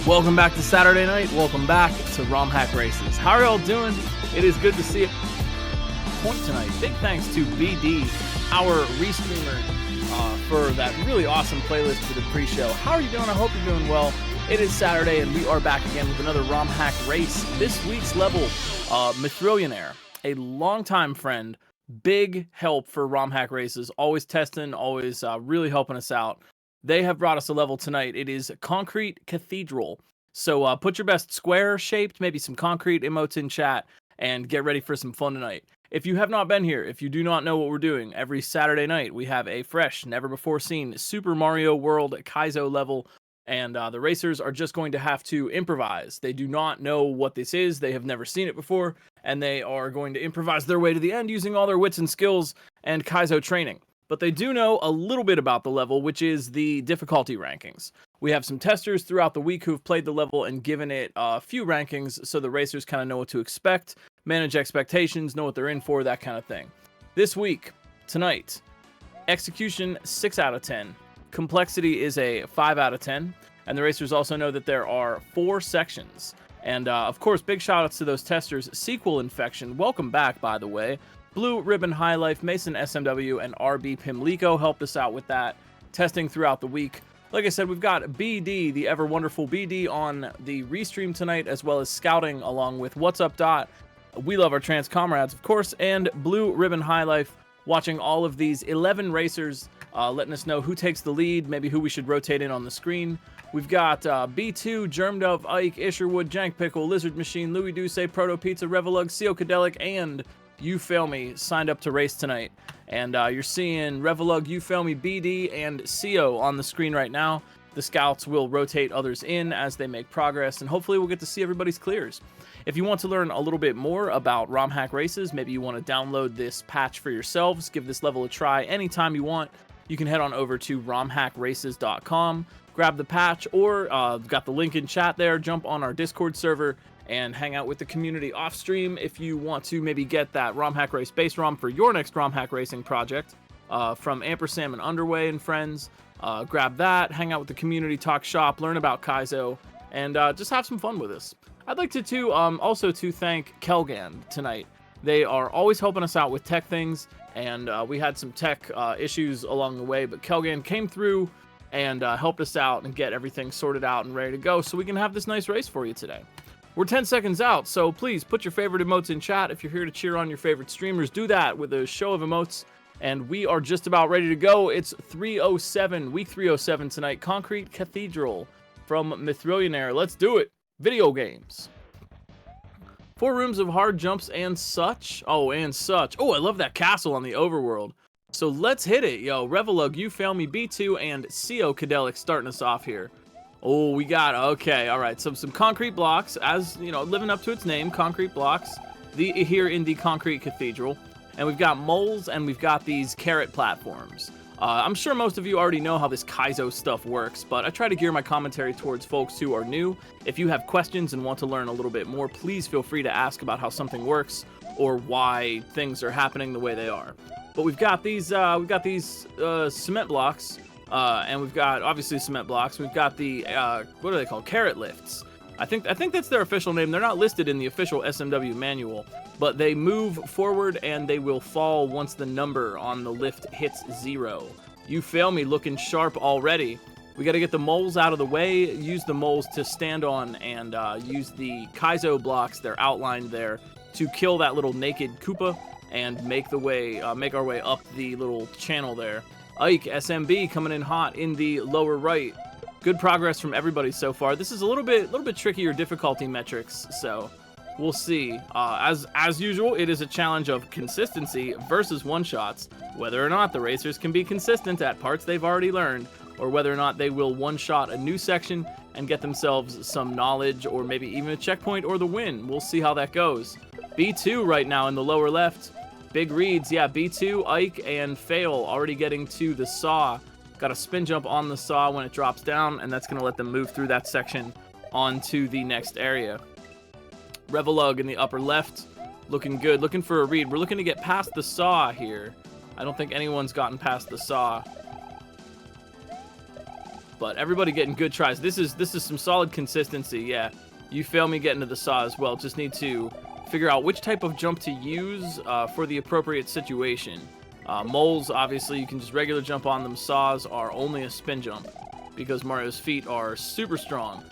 Welcome back to Saturday night. Welcome back to ROM Hack Races. How are y'all doing? It is good to see you. Point tonight. Big thanks to BD, our restreamer, for that really awesome playlist for the pre-show. How are you doing? I hope you're doing well. It is Saturday, and we are back again with another ROM Hack Race. This week's level, Mithrillionaire, a longtime friend, big help for ROM Hack Races, always testing, always really helping us out. They have brought us a level tonight. It is Concrete Cathedral. So put your best square-shaped, maybe some concrete emotes in chat, and get ready for some fun tonight. If you have not been here, if you do not know what we're doing, every Saturday night we have a fresh, never-before-seen Super Mario World Kaizo level, and the racers are just going to have to improvise. They do not know what this is, they have never seen it before, and they are going to improvise their way to the end using all their wits and skills and Kaizo training. But they do know a little bit about the level, which is the difficulty rankings. We have some testers throughout the week who've played the level and given it a few rankings so the racers kind of know what to expect, manage expectations, know what they're in for, that kind of thing. This week, tonight, execution 6 out of 10. Complexity is a 5 out of 10. And the racers also know that there are 4 sections. And of course, big shout outs to those testers. Sequel Infection, welcome back, by the way. Blue Ribbon High Life, Mason SMW, and RB Pimlico helped us out with that testing throughout the week. Like I said, we've got BD, the ever wonderful BD, on the restream tonight, as well as scouting along with What's Up Dot. We love our trans comrades, of course, and Blue Ribbon High Life watching all of these 11 racers, letting us know who takes the lead, maybe who we should rotate in on the screen. We've got B2, Germdove, Ike, Isherwood, Jank Pickle, Lizard Machine, Louis Duce, Proto Pizza, Revelug, Seocadelic, and You Fail Me signed up to race tonight. And you're seeing Revelug, You Fail Me, BD, and CO on the screen right now. The scouts will rotate others in as they make progress, and hopefully we'll get to see everybody's clears. If you want to learn a little bit more about ROM Hack Races, maybe you want to download this patch for yourselves, give this level a try anytime you want, you can head on over to romhackraces.com, grab the patch, or got the link in chat there, jump on our Discord server, and hang out with the community off stream if you want to maybe get that ROM Hack Race base ROM for your next ROM Hack Racing project from Ampersand and Underway and friends. Grab that, hang out with the community, talk shop, learn about Kaizo, and just have some fun with us. I'd like to also to thank Kelgan tonight. They are always helping us out with tech things, and we had some tech issues along the way, but Kelgan came through and helped us out and get everything sorted out and ready to go so we can have this nice race for you today. We're 10 seconds out, so please put your favorite emotes in chat. If you're here to cheer on your favorite streamers, do that with a show of emotes. And we are just about ready to go. It's 307, week 307 tonight. Concrete Cathedral from Mithrillionaire. Let's do it. Video games. 4 rooms of hard jumps and such. Oh, and such. Oh, I love that castle on the overworld. So let's hit it, yo. Revelug, You Fail Me, B2, and Seocadelic starting us off here. Oh, we got, okay, all right, some concrete blocks, as, you know, living up to its name, concrete blocks, here in the Concrete Cathedral. And we've got moles, and we've got these carrot platforms. I'm sure most of you already know how this Kaizo stuff works, but I try to gear my commentary towards folks who are new. If you have questions and want to learn a little bit more, please feel free to ask about how something works, or why things are happening the way they are. But we've got these cement blocks, and we've got, obviously, cement blocks. We've got the, what are they called? Carrot lifts. I think that's their official name. They're not listed in the official SMW manual, but they move forward and they will fall once the number on the lift hits 0. You Fail Me looking sharp already. We got to get the moles out of the way, use the moles to stand on, and use the Kaizo blocks, they're outlined there, to kill that little naked Koopa and make our way up the little channel there. Ike, SMB coming in hot in the lower right. Good progress from everybody so far. This is a little bit trickier difficulty metrics, so we'll see. As usual, it is a challenge of consistency versus one-shots. Whether or not the racers can be consistent at parts they've already learned, or whether or not they will one-shot a new section and get themselves some knowledge, or maybe even a checkpoint or the win. We'll see how that goes. B2 right now in the lower left. Big reads, yeah, B2, Ike, and Fail already getting to the saw. Got a spin jump on the saw when it drops down, and that's going to let them move through that section onto the next area. Revelug in the upper left, looking good, looking for a read. We're looking to get past the saw here. I don't think anyone's gotten past the saw. But everybody getting good tries. This is some solid consistency. Yeah, you fail me getting to the saw as well. Just need to figure out which type of jump to use for the appropriate situation. Moles, obviously, you can just regular jump on them. Saws are only a spin jump because Mario's feet are super strong.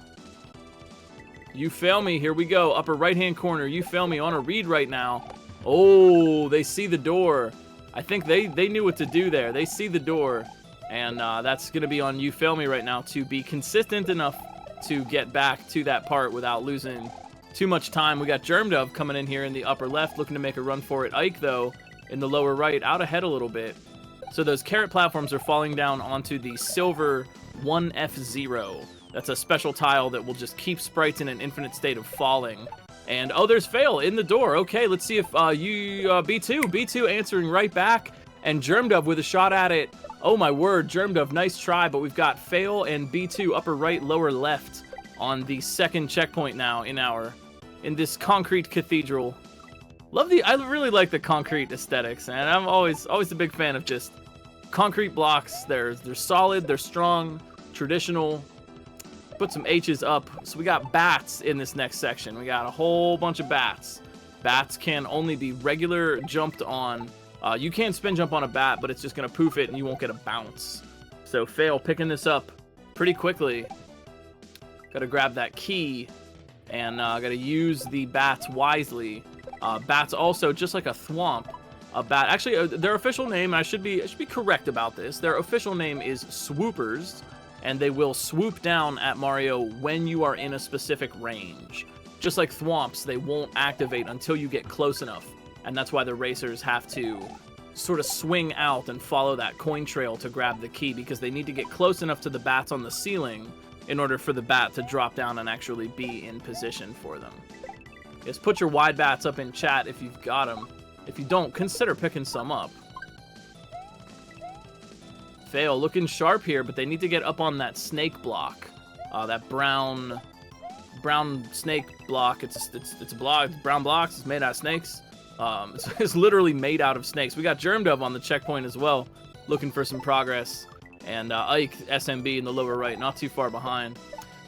You fail me. Here we go. Upper right-hand corner. You fail me on a read right now. Oh, they see the door. I think they knew what to do there. They see the door. And that's going to be on You Fail Me right now to be consistent enough to get back to that part without losing too much time. We got Germdove coming in here in the upper left, looking to make a run for it. Ike, though, in the lower right, out ahead a little bit. So those carrot platforms are falling down onto the silver 1F0. That's a special tile that will just keep sprites in an infinite state of falling. And, oh, there's Fail in the door. Okay, let's see if B2 answering right back. And Germdove with a shot at it. Oh, my word, Germdove, nice try. But we've got Fail and B2 upper right, lower left on the second checkpoint now in this concrete cathedral. I really like the concrete aesthetics, and I'm always a big fan of just concrete blocks. They're solid, they're strong, traditional. Put some H's up. So we got bats in this next section. We got a whole bunch of bats. Bats can only be regular jumped on. You can spin jump on a bat, but it's just gonna poof it and you won't get a bounce. So Fail picking this up pretty quickly. Gotta grab that key and gotta use the bats wisely. Bats also, just like a thwomp, a bat. Actually, their official name, and I should be correct about this. Their official name is swoopers, and they will swoop down at Mario when you are in a specific range. Just like thwomps, they won't activate until you get close enough, and that's why the racers have to sort of swing out and follow that coin trail to grab the key, because they need to get close enough to the bats on the ceiling in order for the bat to drop down and actually be in position for them. Just put your wide bats up in chat if you've got them. If you don't, consider picking some up. Fail looking sharp here, but they need to get up on that snake block. That brown snake block. It's a block. It's brown blocks. It's made out of snakes. It's literally made out of snakes. We got Germdove on the checkpoint as well, looking for some progress. And Ike, SMB in the lower right, not too far behind.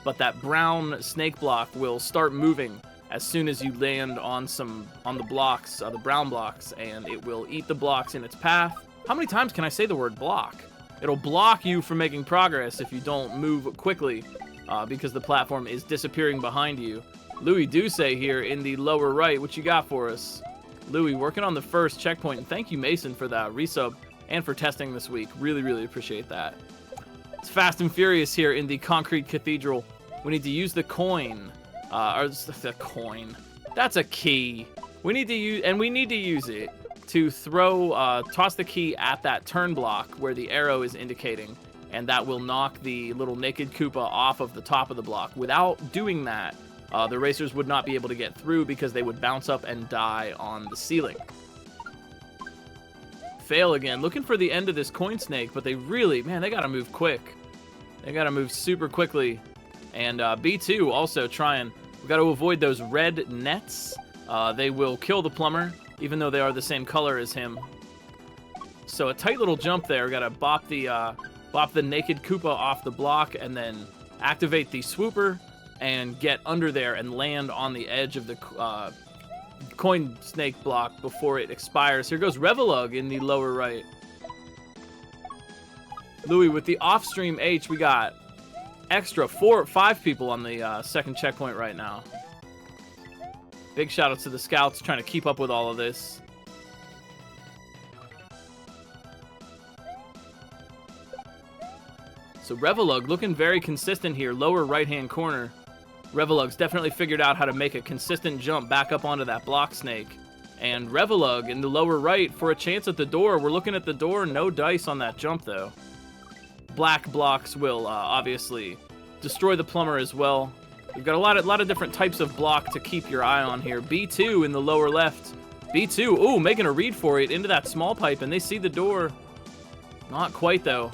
But that brown snake block will start moving as soon as you land on the blocks, the brown blocks, and it will eat the blocks in its path. How many times can I say the word block? It'll block you from making progress if you don't move quickly, because the platform is disappearing behind you. Louis Duce here in the lower right. What you got for us? Louis working on the first checkpoint. And thank you, Mason, for that resub and for testing this week. Really, really appreciate that. It's fast and furious here in the concrete cathedral. We need to use the coin. Or the coin. That's a key. We need to use it to toss the key at that turn block where the arrow is indicating, and that will knock the little naked Koopa off of the top of the block. Without doing that, the racers would not be able to get through because they would bounce up and die on the ceiling. Fail again, looking for the end of this coin snake, but they gotta move quick. They gotta move super quickly. And B2 also trying. We got to avoid those red nets. They will kill the plumber, even though they are the same color as him. So a tight little jump there. We got to bop the naked Koopa off the block, and then activate the swooper and get under there and land on the edge of the coin snake block before it expires. Here goes Revelug in the lower right. Louis with the off-stream H. We got extra 4 or 5 people on the second checkpoint right now. Big shout out to the scouts trying to keep up with all of this. So Revelug looking very consistent here, lower right hand corner. Revelug's definitely figured out how to make a consistent jump back up onto that block snake. And Revelug in the lower right for a chance at the door. We're looking at the door, no dice on that jump though. Black blocks will obviously destroy the plumber as well. We've got a lot of different types of block to keep your eye on here. B2 in the lower left. B2, ooh, making a read for it into that small pipe, and they see the door. Not quite though.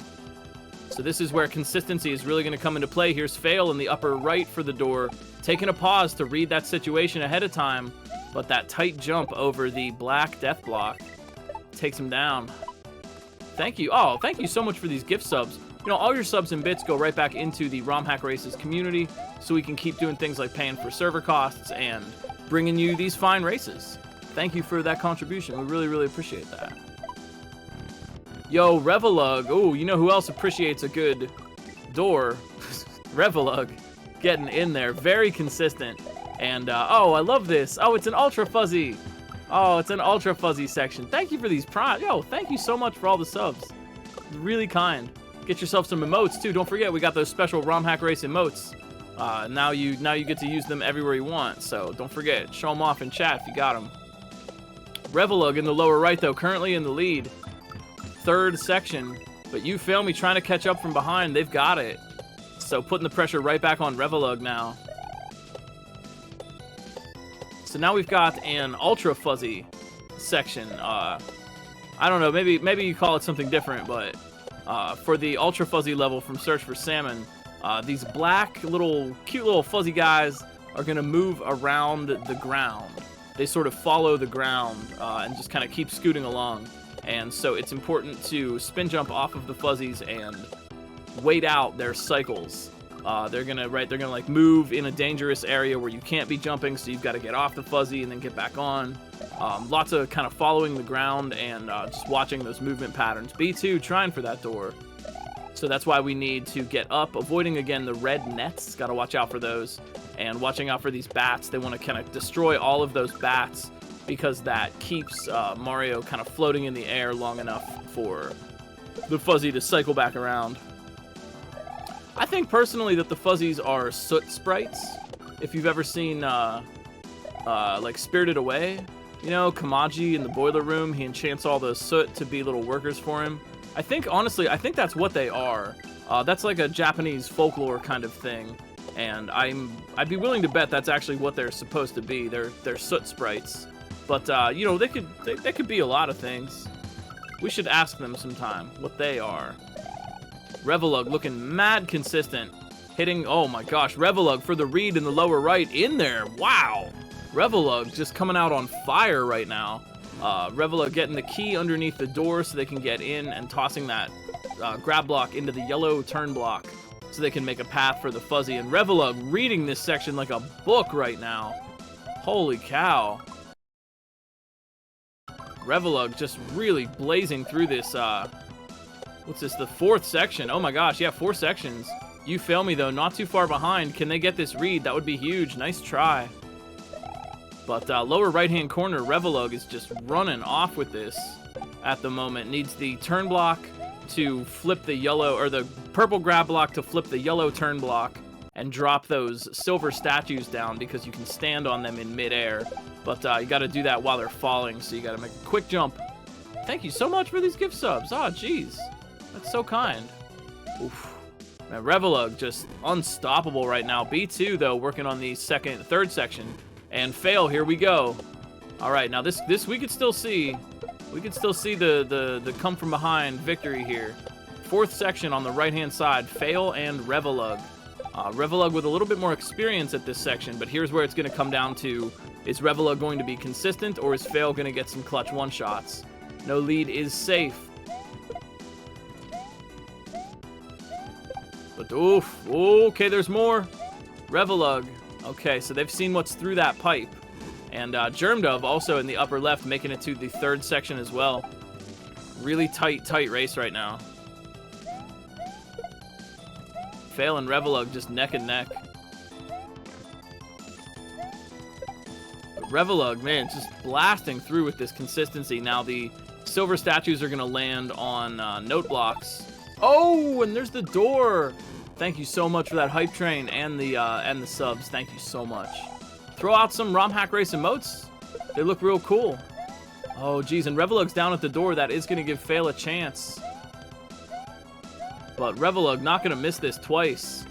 So this is where consistency is really going to come into play. Here's Fail in the upper right for the door, taking a pause to read that situation ahead of time, but that tight jump over the black death block takes him down. Thank you. Oh, thank you so much for these gift subs. you know, all your subs and bits go right back into the ROM Hack Races community, so we can keep doing things like paying for server costs and bringing you these fine races. Thank you for that contribution. We really, really appreciate that. Yo, Revelug. Oh, you know who else appreciates a good door? Revelug. Getting in there. Very consistent. And, oh, I love this. Oh, it's an Ultra Fuzzy. Oh, it's an Ultra Fuzzy section. Thank you for these primes. Yo, thank you so much for all the subs. Really kind. Get yourself some emotes, too. Don't forget, we got those special ROM Hack Race emotes. Now you get to use them everywhere you want. So, don't forget. Show them off in chat if you got them. Revelug in the lower right, though. Currently in the lead. Third section, but you feel me trying to catch up from behind. They've got it. So putting the pressure right back on Revelug now. So now we've got an Ultra Fuzzy section. I don't know, maybe you call it something different, but for the Ultra Fuzzy level from Search for Salmon, these black cute little fuzzy guys are gonna move around the ground. They sort of follow the ground and just kind of keep scooting along. And so it's important to spin jump off of the fuzzies and wait out their cycles. They're gonna like move in a dangerous area where you can't be jumping, so you've got to get off the fuzzy and then get back on. Lots of kind of following the ground and just watching those movement patterns. B2 trying for that door. So that's why we need to get up, avoiding again the red nets. Got to watch out for those, and watching out for these bats. They want to kind of destroy all of those bats, because that keeps Mario kind of floating in the air long enough for the fuzzy to cycle back around. I think personally that the fuzzies are soot sprites. If you've ever seen like Spirited Away, you know, Kamaji in the boiler room, he enchants all the soot to be little workers for him. I think, honestly, I think that's what they are. That's like a Japanese folklore kind of thing, and I'd be willing to bet that's actually what they're supposed to be. They're soot sprites. But, you know, they could be a lot of things. We should ask them sometime what they are. Revelug looking mad consistent. Hitting, oh my gosh, Revelug for the read in the lower right in there. Wow. Revelug just coming out on fire right now. Revelug getting the key underneath the door so they can get in and tossing that grab block into the yellow turn block so they can make a path for the fuzzy. And Revelug reading this section like a book right now. Holy cow. Revelug just really blazing through this, what's this, the fourth section? Oh my gosh, yeah, 4 sections. You fail me though, not too far behind. Can they get this read? That would be huge. Nice try. But lower right-hand corner, Revelug is just running off with this at the moment. Needs the turn block to flip the yellow, or the purple grab block to flip the yellow turn block and drop those silver statues down because you can stand on them in midair. But you got to do that while they're falling, so you got to make a quick jump. Thank you so much for these gift subs. Oh, jeez. That's so kind. Oof. Man, Revelug just unstoppable right now. B2, though, working on the third section. And fail, here we go. All right, now this we could still see. We could still see the come from behind victory here. 4th section on the right-hand side, Fail and Revelug. Revelug with a little bit more experience at this section, but here's where it's going to come down to, is Revelug going to be consistent, or is Fail going to get some clutch one-shots? No lead is safe. But, oof, okay, there's more. Revelug. Okay, so they've seen what's through that pipe. And Germdove also in the upper left, making it to the 3rd section as well. Really tight race right now. Fail and Revelug just neck and neck. But Revelug, man, just blasting through with this consistency. Now the silver statues are going to land on note blocks. Oh, and there's the door. Thank you so much for that hype train and the subs. Thank you so much. Throw out some ROM Hack Race emotes. They look real cool. Oh, geez, and Revelug's down at the door. That is going to give Fail a chance. But Revelug not going to miss this twice.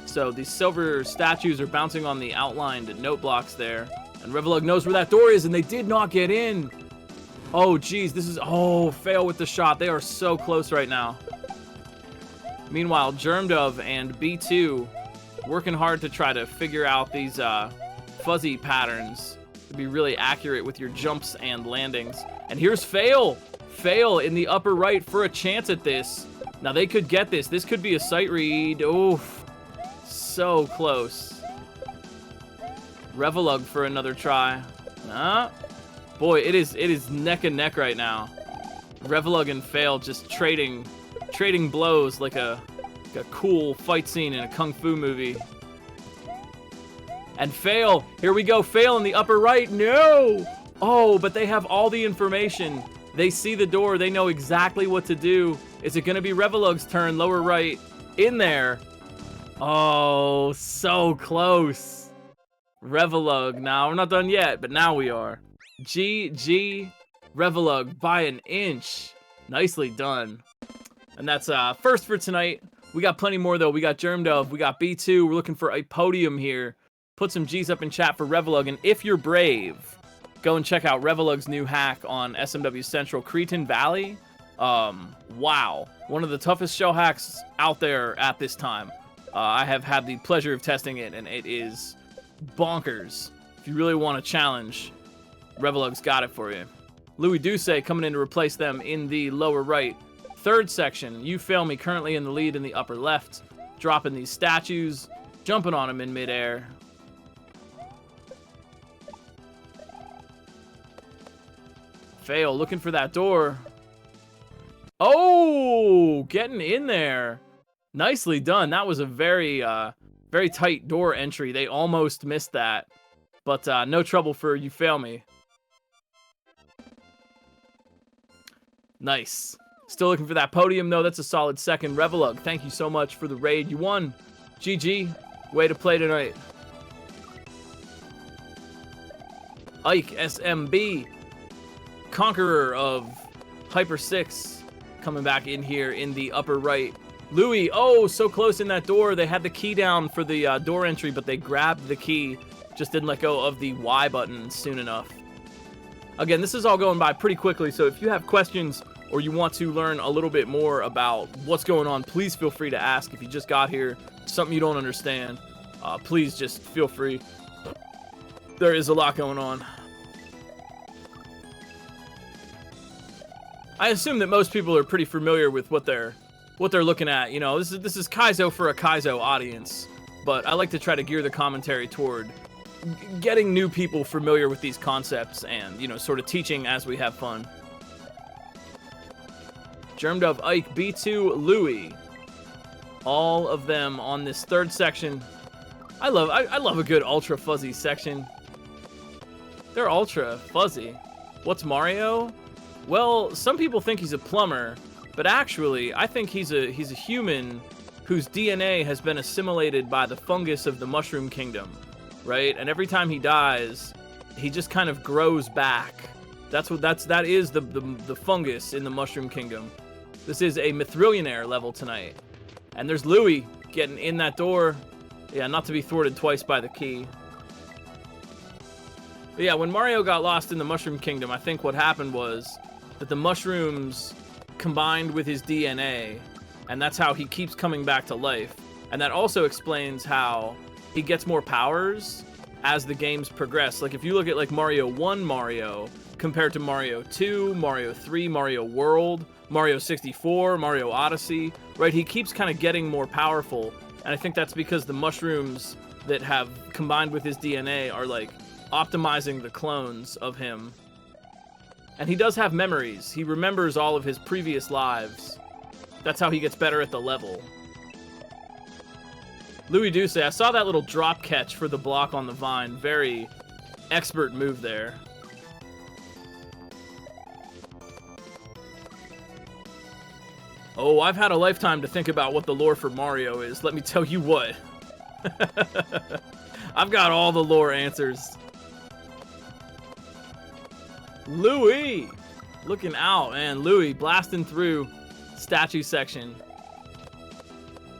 So these silver statues are bouncing on the outlined note blocks there. And Revelug knows where that door is, and they did not get in. Oh, geez, this is... Oh, Fail with the shot. They are so close right now. Meanwhile, Germdove and B2 working hard to try to figure out these fuzzy patterns to be really accurate with your jumps and landings. And here's Fail. Fail in the upper right for a chance at this. Now they could get this. This could be a sight read. Oof. So close. Revelug for another try. Boy, it is neck and neck right now. Revelug and Fail just trading blows like a cool fight scene in a kung fu movie. And Fail, here we go. Fail in the upper right. No! Oh, but they have all the information. They see the door. They know exactly what to do. Is it going to be Revelug's turn? Lower right. In there. Oh, so close. Revelug. Now, we're not done yet, but now we are. GG. Revelug by an inch. Nicely done. And that's first for tonight. We got plenty more, though. We got Germ Dove. We got B2. We're looking for a podium here. Put some G's up in chat for Revelug. And if you're brave, go and check out Revelug's new hack on SMW Central, Cretan Valley. Wow. One of the toughest shell hacks out there at this time. I have had the pleasure of testing it, and it is bonkers. If you really want a challenge, Revelug's got it for you. Louis Douce coming in to replace them in the lower right. Third section, You Fail Me currently in the lead in the upper left. Dropping these statues, jumping on them in midair. Fail, looking for that door. Oh, getting in there. Nicely done. That was a very tight door entry. They almost missed that. But no trouble for You Fail Me. Nice. Still looking for that podium, though. That's a solid second. Revelug, thank you so much for the raid. You won. GG. Way to play tonight. Ike, SMB. Conqueror of Hyper 6. Coming back in here in the upper right. Louis, oh, so close in that door. They had the key down for the door entry, but they grabbed the key. Just didn't let go of the Y button soon enough. Again, this is all going by pretty quickly, so if you have questions or you want to learn a little bit more about what's going on, please feel free to ask. If you just got here, something you don't understand, please just feel free. There is a lot going on. I assume that most people are pretty familiar with what they're looking at. You know, this is Kaizo for a Kaizo audience, but I like to try to gear the commentary toward getting new people familiar with these concepts and, you know, sort of teaching as we have fun. Germdove, Ike, B2, Louis. All of them on this third section. I love a good ultra fuzzy section. They're ultra fuzzy. What's Mario? Well, some people think he's a plumber, but actually, I think he's a human whose DNA has been assimilated by the fungus of the Mushroom Kingdom, right? And every time he dies, he just kind of grows back. That is the fungus in the Mushroom Kingdom. This is a Mithrillionaire level tonight. And there's Louis getting in that door. Yeah, not to be thwarted twice by the key. But yeah, when Mario got lost in the Mushroom Kingdom, I think what happened was that the mushrooms combined with his DNA, and that's how he keeps coming back to life. And that also explains how he gets more powers as the games progress. Like if you look at like Mario 1 Mario compared to Mario 2, Mario 3, Mario World, Mario 64, Mario Odyssey, right? He keeps kind of getting more powerful. And I think that's because the mushrooms that have combined with his DNA are like optimizing the clones of him. And he does have memories. He remembers all of his previous lives. That's how he gets better at the level. Louis Douce, I saw that little drop catch for the block on the vine. Very expert move there. Oh, I've had a lifetime to think about what the lore for Mario is. Let me tell you what. I've got all the lore answers. Louis! Looking out, man. Louis blasting through statue section.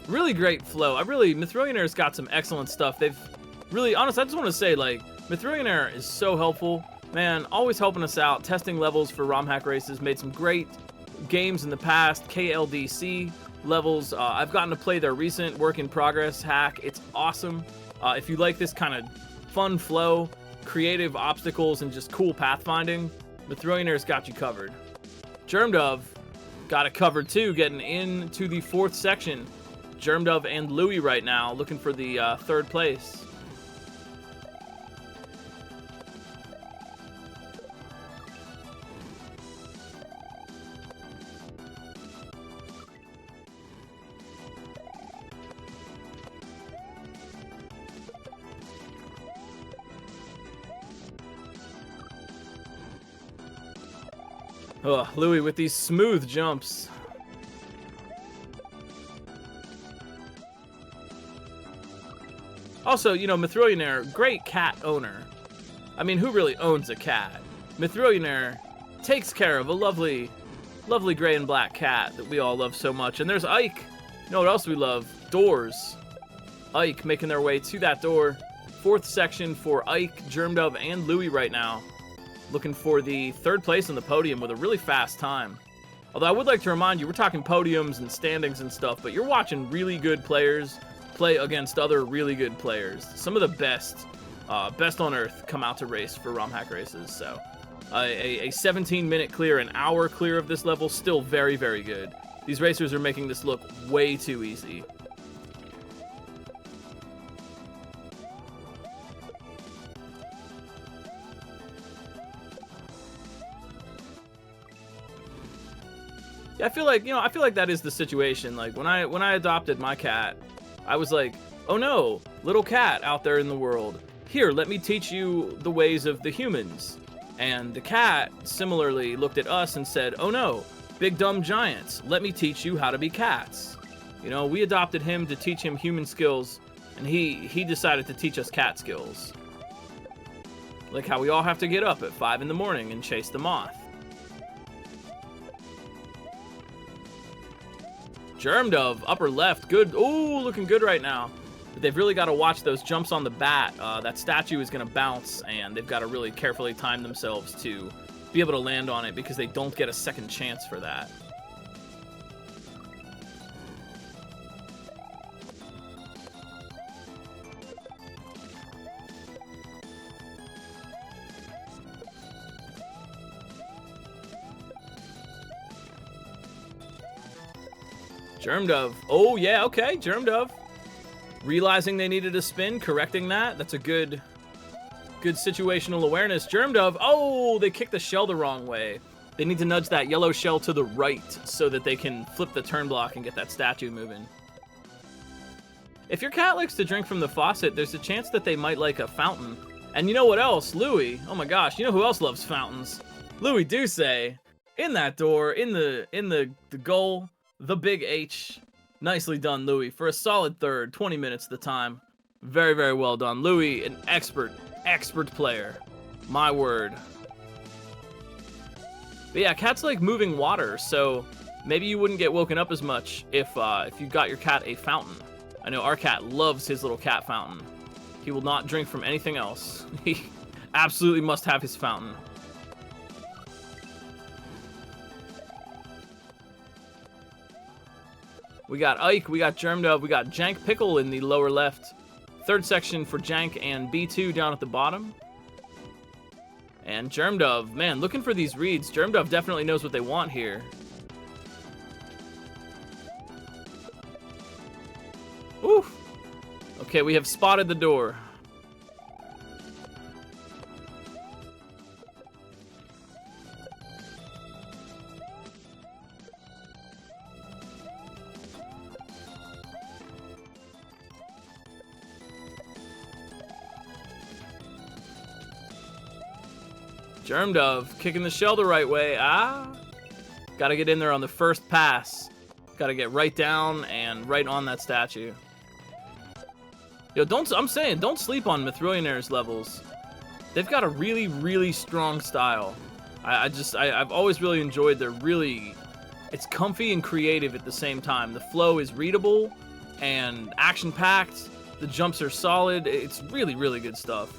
Really great flow. Mithrillionaire's got some excellent stuff. They've really, honestly, I just want to say, like, Mithrillionaire is so helpful. Man, always helping us out. Testing levels for ROM hack races. Made some great games in the past. KLDC levels. I've gotten to play their recent work in progress hack. It's awesome. If you like this kind of fun flow, creative obstacles, and just cool pathfinding, Mithrillionaire's got you covered. Germdove, got it covered too, getting into the 4th section. Germdove and Louie right now, looking for the 3rd place. Oh, Louie with these smooth jumps. Also, you know, Mithrillionaire, great cat owner. I mean, who really owns a cat? Mithrillionaire takes care of a lovely, lovely gray and black cat that we all love so much. And there's Ike. You know what else we love? Doors. Ike making their way to that door. 4th section for Ike, Germdove, and Louie right now. Looking for the 3rd place on the podium with a really fast time. Although I would like to remind you, we're talking podiums and standings and stuff, but you're watching really good players play against other really good players. Some of the best on earth come out to race for ROM Hack Races. So a 17-minute clear, an hour clear of this level, still very, very good. These racers are making this look way too easy. Yeah, I feel like that is the situation. Like when I adopted my cat, I was like, oh no, little cat out there in the world. Here, let me teach you the ways of the humans. And the cat similarly looked at us and said, oh no, big dumb giants, let me teach you how to be cats. You know, we adopted him to teach him human skills, and he decided to teach us cat skills. Like how we all have to get up at 5 in the morning and chase the moth. Germdove, upper left, good. Ooh, looking good right now. But they've really got to watch those jumps on the bat. That statue is going to bounce, and they've got to really carefully time themselves to be able to land on it because they don't get a second chance for that. Germdove. Oh, yeah, okay, Germdove. Realizing they needed a spin, correcting that. That's a good situational awareness. Germdove. Oh, they kicked the shell the wrong way. They need to nudge that yellow shell to the right so that they can flip the turn block and get that statue moving. If your cat likes to drink from the faucet, there's a chance that they might like a fountain. And you know what else? Louie. Oh my gosh, you know who else loves fountains? Louie Duce. In that door, in the goal. The big H. Nicely done, Louie, for a solid 3rd, 20 minutes the time. Very, very well done. Louie, an expert player. My word. But yeah, cats like moving water, so maybe you wouldn't get woken up as much if you got your cat a fountain. I know our cat loves his little cat fountain. He will not drink from anything else. He absolutely must have his fountain. We got Ike, we got Germdove, we got Jank Pickle in the lower left. 3rd section for Jank and B2 down at the bottom. And Germdove, man, looking for these reads. Germdove definitely knows what they want here. Oof. Okay, we have spotted the door. Germdove kicking the shell the right way. Gotta get in there on the first pass. Gotta get right down and right on that statue. Yo, I'm saying, don't sleep on Mithrillionaire's levels. They've got a really, really strong style. I've always really enjoyed it's comfy and creative at the same time. The flow is readable and action-packed. The jumps are solid. It's really, really good stuff.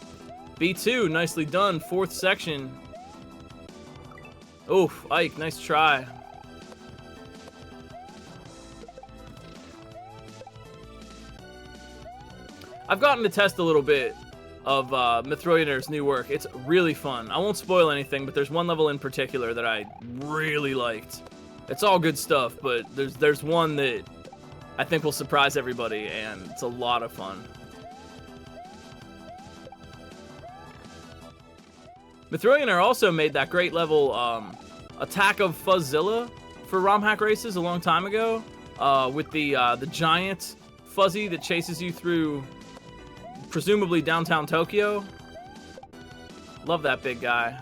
B2, nicely done. 4th section. Oof, Ike, nice try. I've gotten to test a little bit of Mithrillionaire's new work. It's really fun. I won't spoil anything, but there's one level in particular that I really liked. It's all good stuff, but there's one that I think will surprise everybody, and it's a lot of fun. Mithrillionaire also made that great level Attack of Fuzzilla for ROM Hack Races a long time ago, with the giant Fuzzy that chases you through presumably downtown Tokyo. Love that big guy.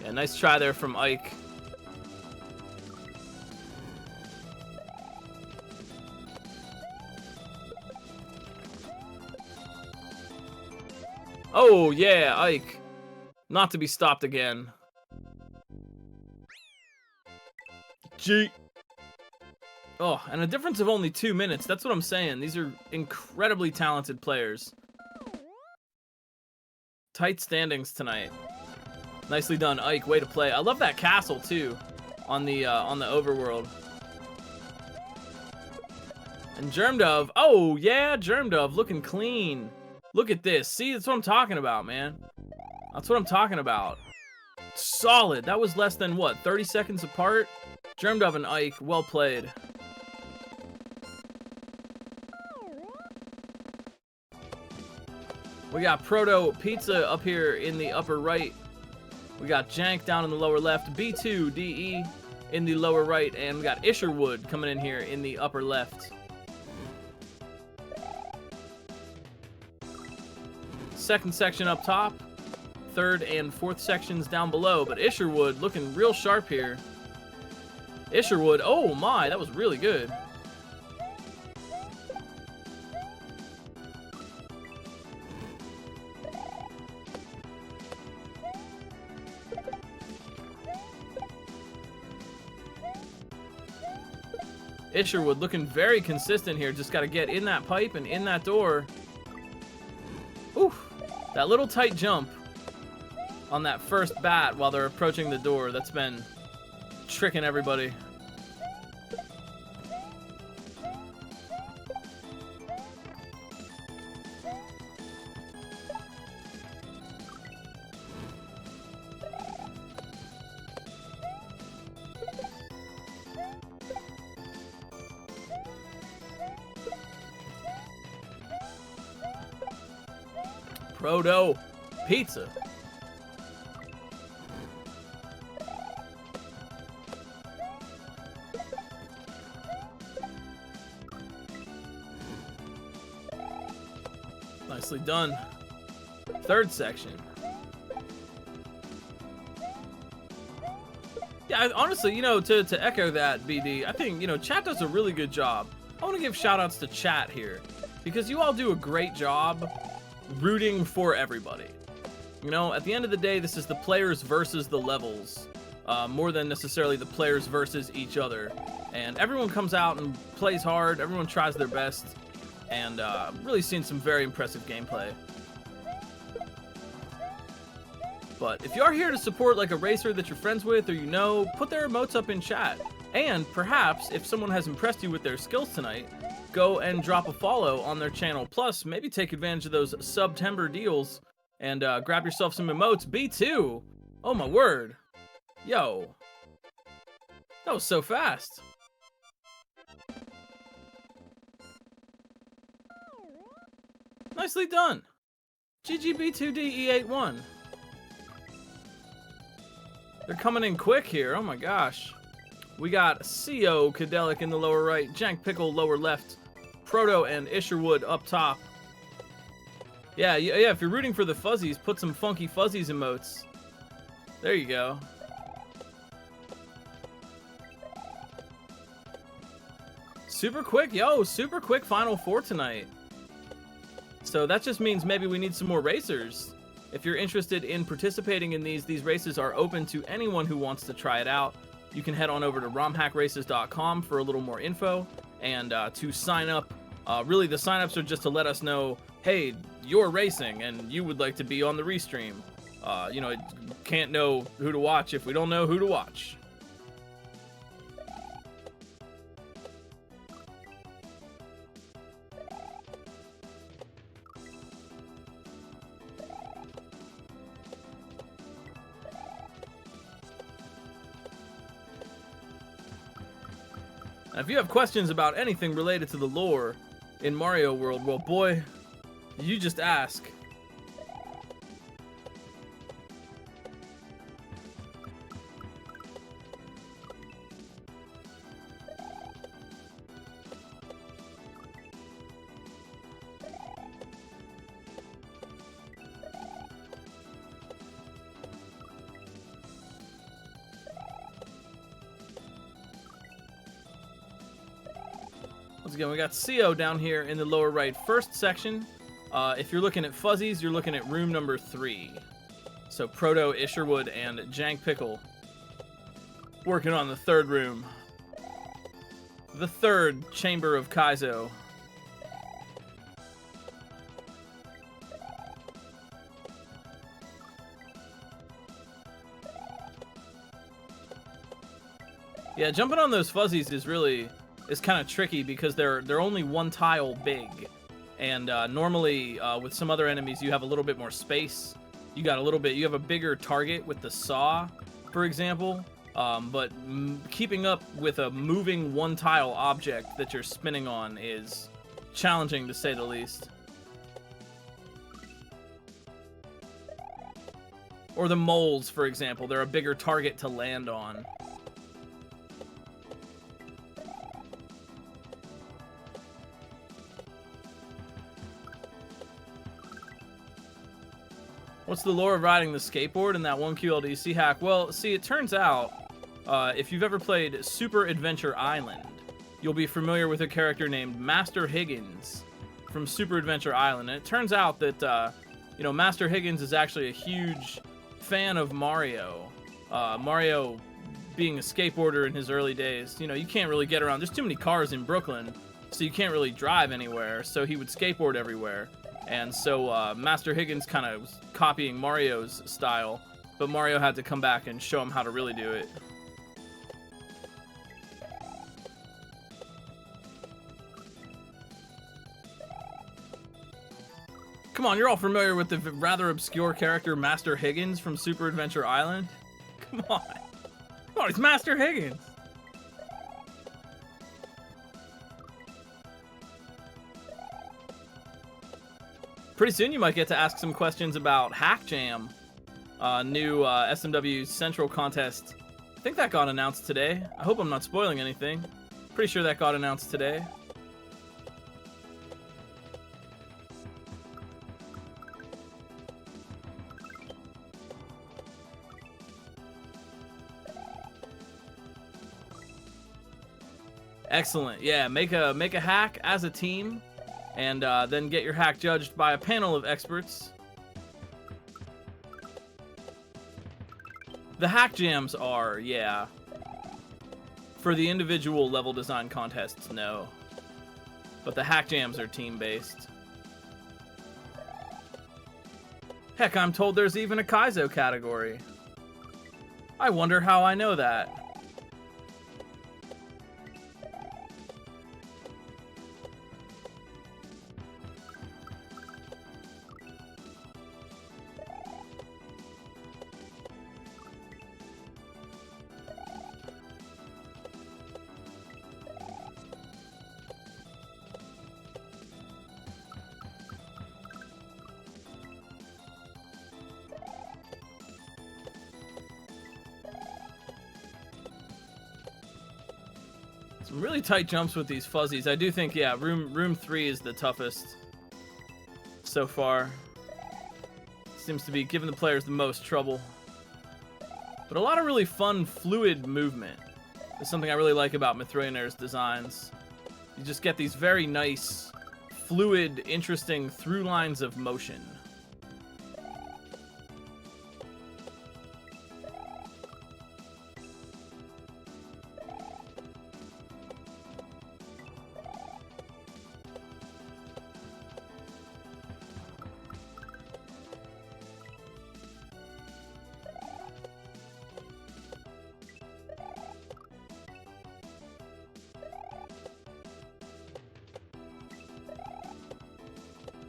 Yeah, nice try there from Ike. Oh, yeah, Ike. Not to be stopped again. Gee. Oh, and a difference of only 2 minutes. That's what I'm saying. These are incredibly talented players. Tight standings tonight. Nicely done, Ike. Way to play. I love that castle, too, on the overworld. And Germdove. Oh, yeah, Germdove looking clean. Look at this. See, that's what I'm talking about, man. That's what I'm talking about. Solid. That was less than, what, 30 seconds apart? Germdove and Ike, well played. We got Proto Pizza up here in the upper right. We got Jank down in the lower left. B2 DE in the lower right. And we got Isherwood coming in here in the upper left. Second section up top. Third and fourth sections down below. But Isherwood looking real sharp here. Isherwood, oh my, that was really good. Isherwood looking very consistent here. Just got to get in that pipe and in that door. Oof. That little tight jump on that first bat while they're approaching the door. That's been tricking everybody. Proto Pizza. Nicely done. Third section. Yeah, honestly, you know, to echo that, BD, I think, you know, chat does a really good job. I want to give shout outs to chat here because you all do a great job rooting for everybody. You know, at the end of the day, this is the players versus the levels, more than necessarily the players versus each other. And everyone comes out and plays hard. Everyone tries their best. And really seen some very impressive gameplay. But if you are here to support like a racer that you're friends with or you know, put their emotes up in chat. And perhaps if someone has impressed you with their skills tonight, go and drop a follow on their channel. Plus, maybe take advantage of those September deals and grab yourself some emotes. B2! Oh my word. Yo. That was so fast. Nicely done. GGB2DE81. They're coming in quick here. Oh my gosh. We got CO Kadelic in the lower right, Jank Pickle lower left, Proto and Isherwood up top. Yeah, if you're rooting for the fuzzies, put some funky fuzzies emotes. There you go. Super quick, yo, super quick Final Four tonight. So that just means maybe we need some more racers. If you're interested in participating in these races are open to anyone who wants to try it out. You can head on over to romhackraces.com for a little more info and to sign up. Really, the signups are just to let us know, hey, you're racing and you would like to be on the restream. You know, can't know who to watch if we don't know who to watch. And if you have questions about anything related to the lore in Mario World, well, boy, you just ask. Once again, we got CO down here in the lower right first section. If you're looking at fuzzies, you're looking at room number 3. So Proto, Isherwood, and Jank Pickle working on the third room. The third chamber of Kaizo. Yeah, jumping on those fuzzies is kind of tricky because they're only one tile big, and normally with some other enemies you have a little bit more space. You have a bigger target with the saw, for example. But keeping up with a moving one tile object that you're spinning on is challenging to say the least. Or the moles, for example, they're a bigger target to land on. What's the lore of riding the skateboard in that 1QLDC hack? Well, see, it turns out, if you've ever played Super Adventure Island, you'll be familiar with a character named Master Higgins from Super Adventure Island. And it turns out that, Master Higgins is actually a huge fan of Mario. Mario being a skateboarder in his early days, you can't really get around. There's too many cars in Brooklyn, so you can't really drive anywhere. So he would skateboard everywhere. And so Master Higgins kind of was copying Mario's style, but Mario had to come back and show him how to really do it. Come on, you're all familiar with the rather obscure character Master Higgins from Super Adventure Island? Come on. Come on, it's Master Higgins. Pretty soon you might get to ask some questions about Hack Jam, new SMW Central contest. I think that got announced today. I hope I'm not spoiling anything. Pretty sure that got announced today. Excellent. Yeah, make a hack as a team. And then get your hack judged by a panel of experts. The hack jams are, yeah. For the individual level design contests, no. But the hack jams are team-based. Heck, I'm told there's even a Kaizo category. I wonder how I know that. Some really tight jumps with these fuzzies. I do think, yeah, room 3 is the toughest so far. Seems to be giving the players the most trouble. But a lot of really fun, fluid movement is something I really like about Mythrionaire's designs. You just get these very nice, fluid, interesting through lines of motion.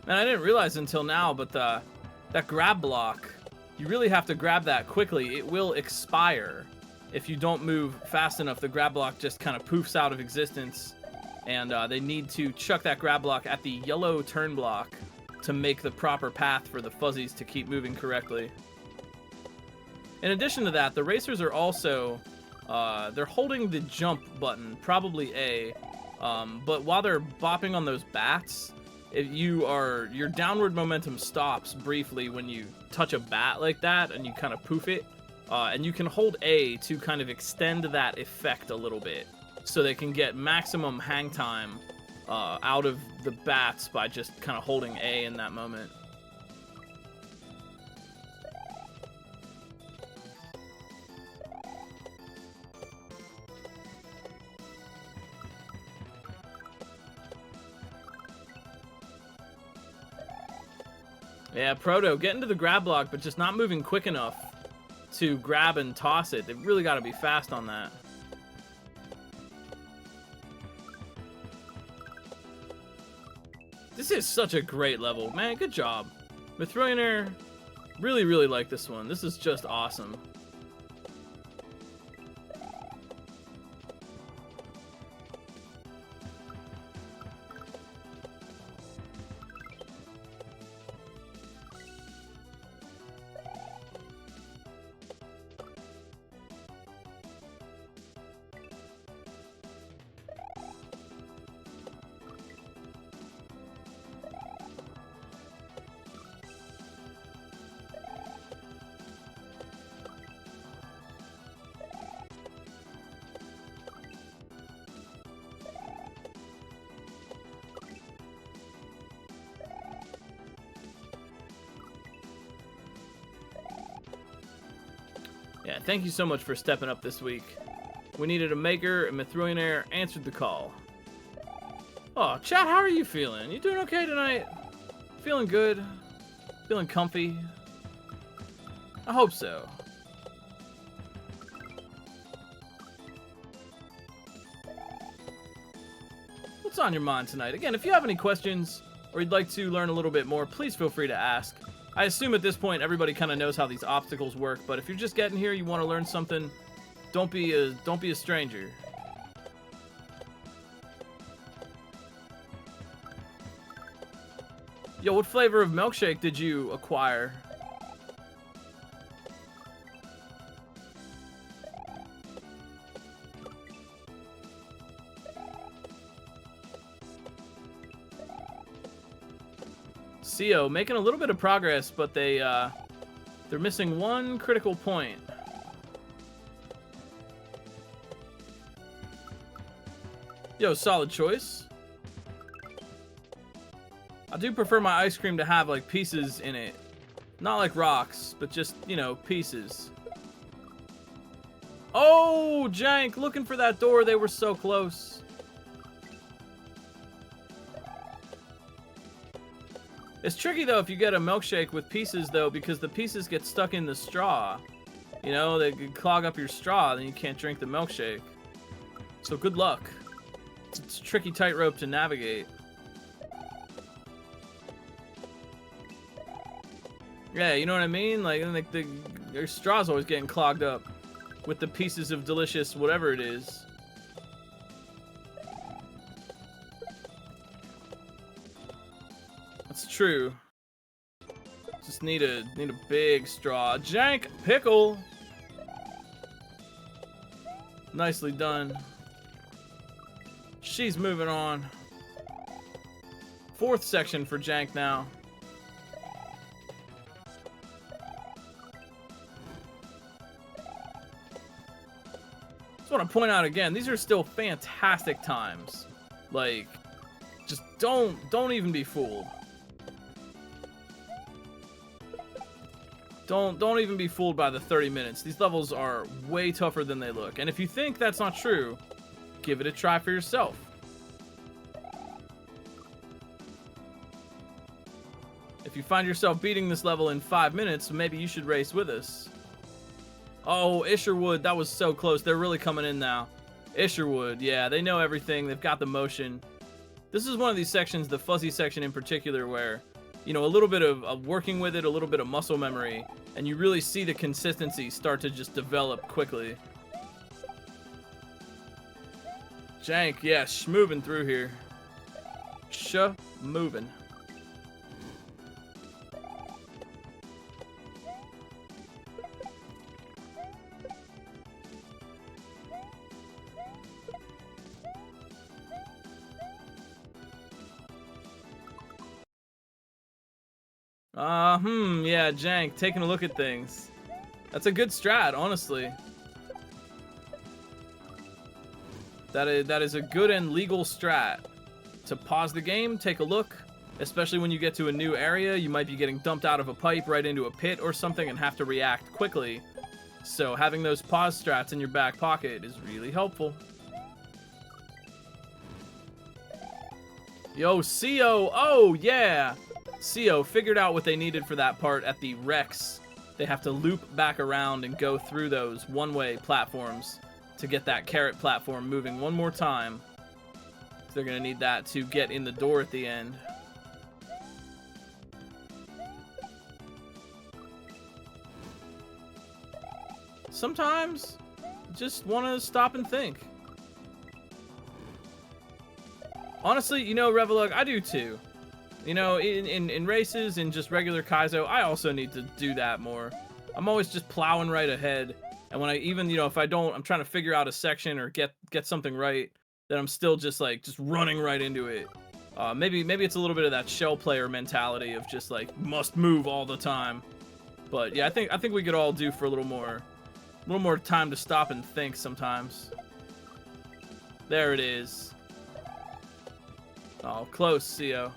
And I didn't realize until now, but that grab block, you really have to grab that quickly. It will expire if you don't move fast enough, the grab block just kind of poofs out of existence, and they need to chuck that grab block at the yellow turn block to make the proper path for the fuzzies to keep moving correctly. In addition to that, the racers are also, they're holding the jump button, probably A, but while they're bopping on those bats, your downward momentum stops briefly when you touch a bat like that and you kind of poof it, and you can hold A to kind of extend that effect a little bit, so they can get maximum hang time out of the bats by just kind of holding A in that moment. Yeah, Proto getting to the grab block, but just not moving quick enough to grab and toss it. They've really got to be fast on that. This is such a great level. Man, good job. Mithrillionaire, really, really like this one. This is just awesome. Yeah, thank you so much for stepping up this week. We needed a maker, and Mithrillionaire answered the call. Oh, chat, how are you feeling? You doing okay tonight? Feeling good? Feeling comfy? I hope so. What's on your mind tonight? Again, if you have any questions, or you'd like to learn a little bit more, please feel free to ask. I assume at this point everybody kind of knows how these obstacles work, but if you're just getting here, you want to learn something, don't be a stranger. Yo, what flavor of milkshake did you acquire? CO making a little bit of progress, but they're missing one critical point. Yo, solid choice. I do prefer my ice cream to have like pieces in it, not like rocks, but just, you know, pieces. Oh, Jank, looking for that door. They were so close. It's tricky, though, if you get a milkshake with pieces, though, because the pieces get stuck in the straw. You know, they can clog up your straw, then you can't drink the milkshake. So good luck. It's a tricky tightrope to navigate. Yeah, you know what I mean? Like your straw's always getting clogged up with the pieces of delicious whatever it is. That's true. Just need a big straw. Jank pickle. Nicely done. She's moving on. Fourth section for Jank now. Just want to point out again, these are still fantastic times. Like, just don't even be fooled. Don't even be fooled by the 30 minutes. These levels are way tougher than they look. And if you think that's not true, give it a try for yourself. If you find yourself beating this level in 5 minutes, maybe you should race with us. Oh, Isherwood, that was so close. They're really coming in now. Isherwood, yeah, they know everything. They've got the motion. This is one of these sections, the fuzzy section in particular, where, you know, a little bit of working with it, a little bit of muscle memory, and you really see the consistency start to just develop quickly. Jank, yeah, moving through here. Moving. Yeah, Jank, taking a look at things. That's a good strat, honestly. That is a good and legal strat. To pause the game, take a look, especially when you get to a new area, you might be getting dumped out of a pipe right into a pit or something and have to react quickly. So having those pause strats in your back pocket is really helpful. Yo, CO, oh yeah! CO figured out what they needed for that part at the Rex. They have to loop back around and go through those one-way platforms to get that carrot platform moving one more time. They're gonna need that to get in the door at the end. Sometimes, just want to stop and think. Honestly, you know, Revelug, I do too. You know, in races and just regular Kaizo, I also need to do that more. I'm always just plowing right ahead. And when I even, you know, if I don't, I'm trying to figure out a section or get something right, then I'm still just like, just running right into it. Maybe it's a little bit of that shell player mentality of just like, must move all the time. But yeah, I think we could all do for a little more time to stop and think sometimes. There it is. Oh, close, CO.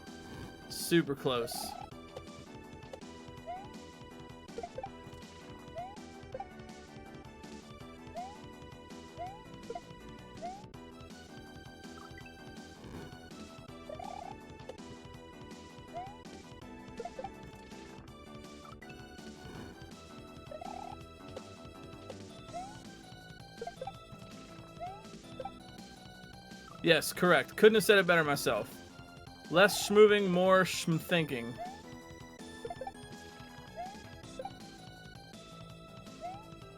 Super close. Yes, correct. Couldn't have said it better myself. Less schmoving, more thinking.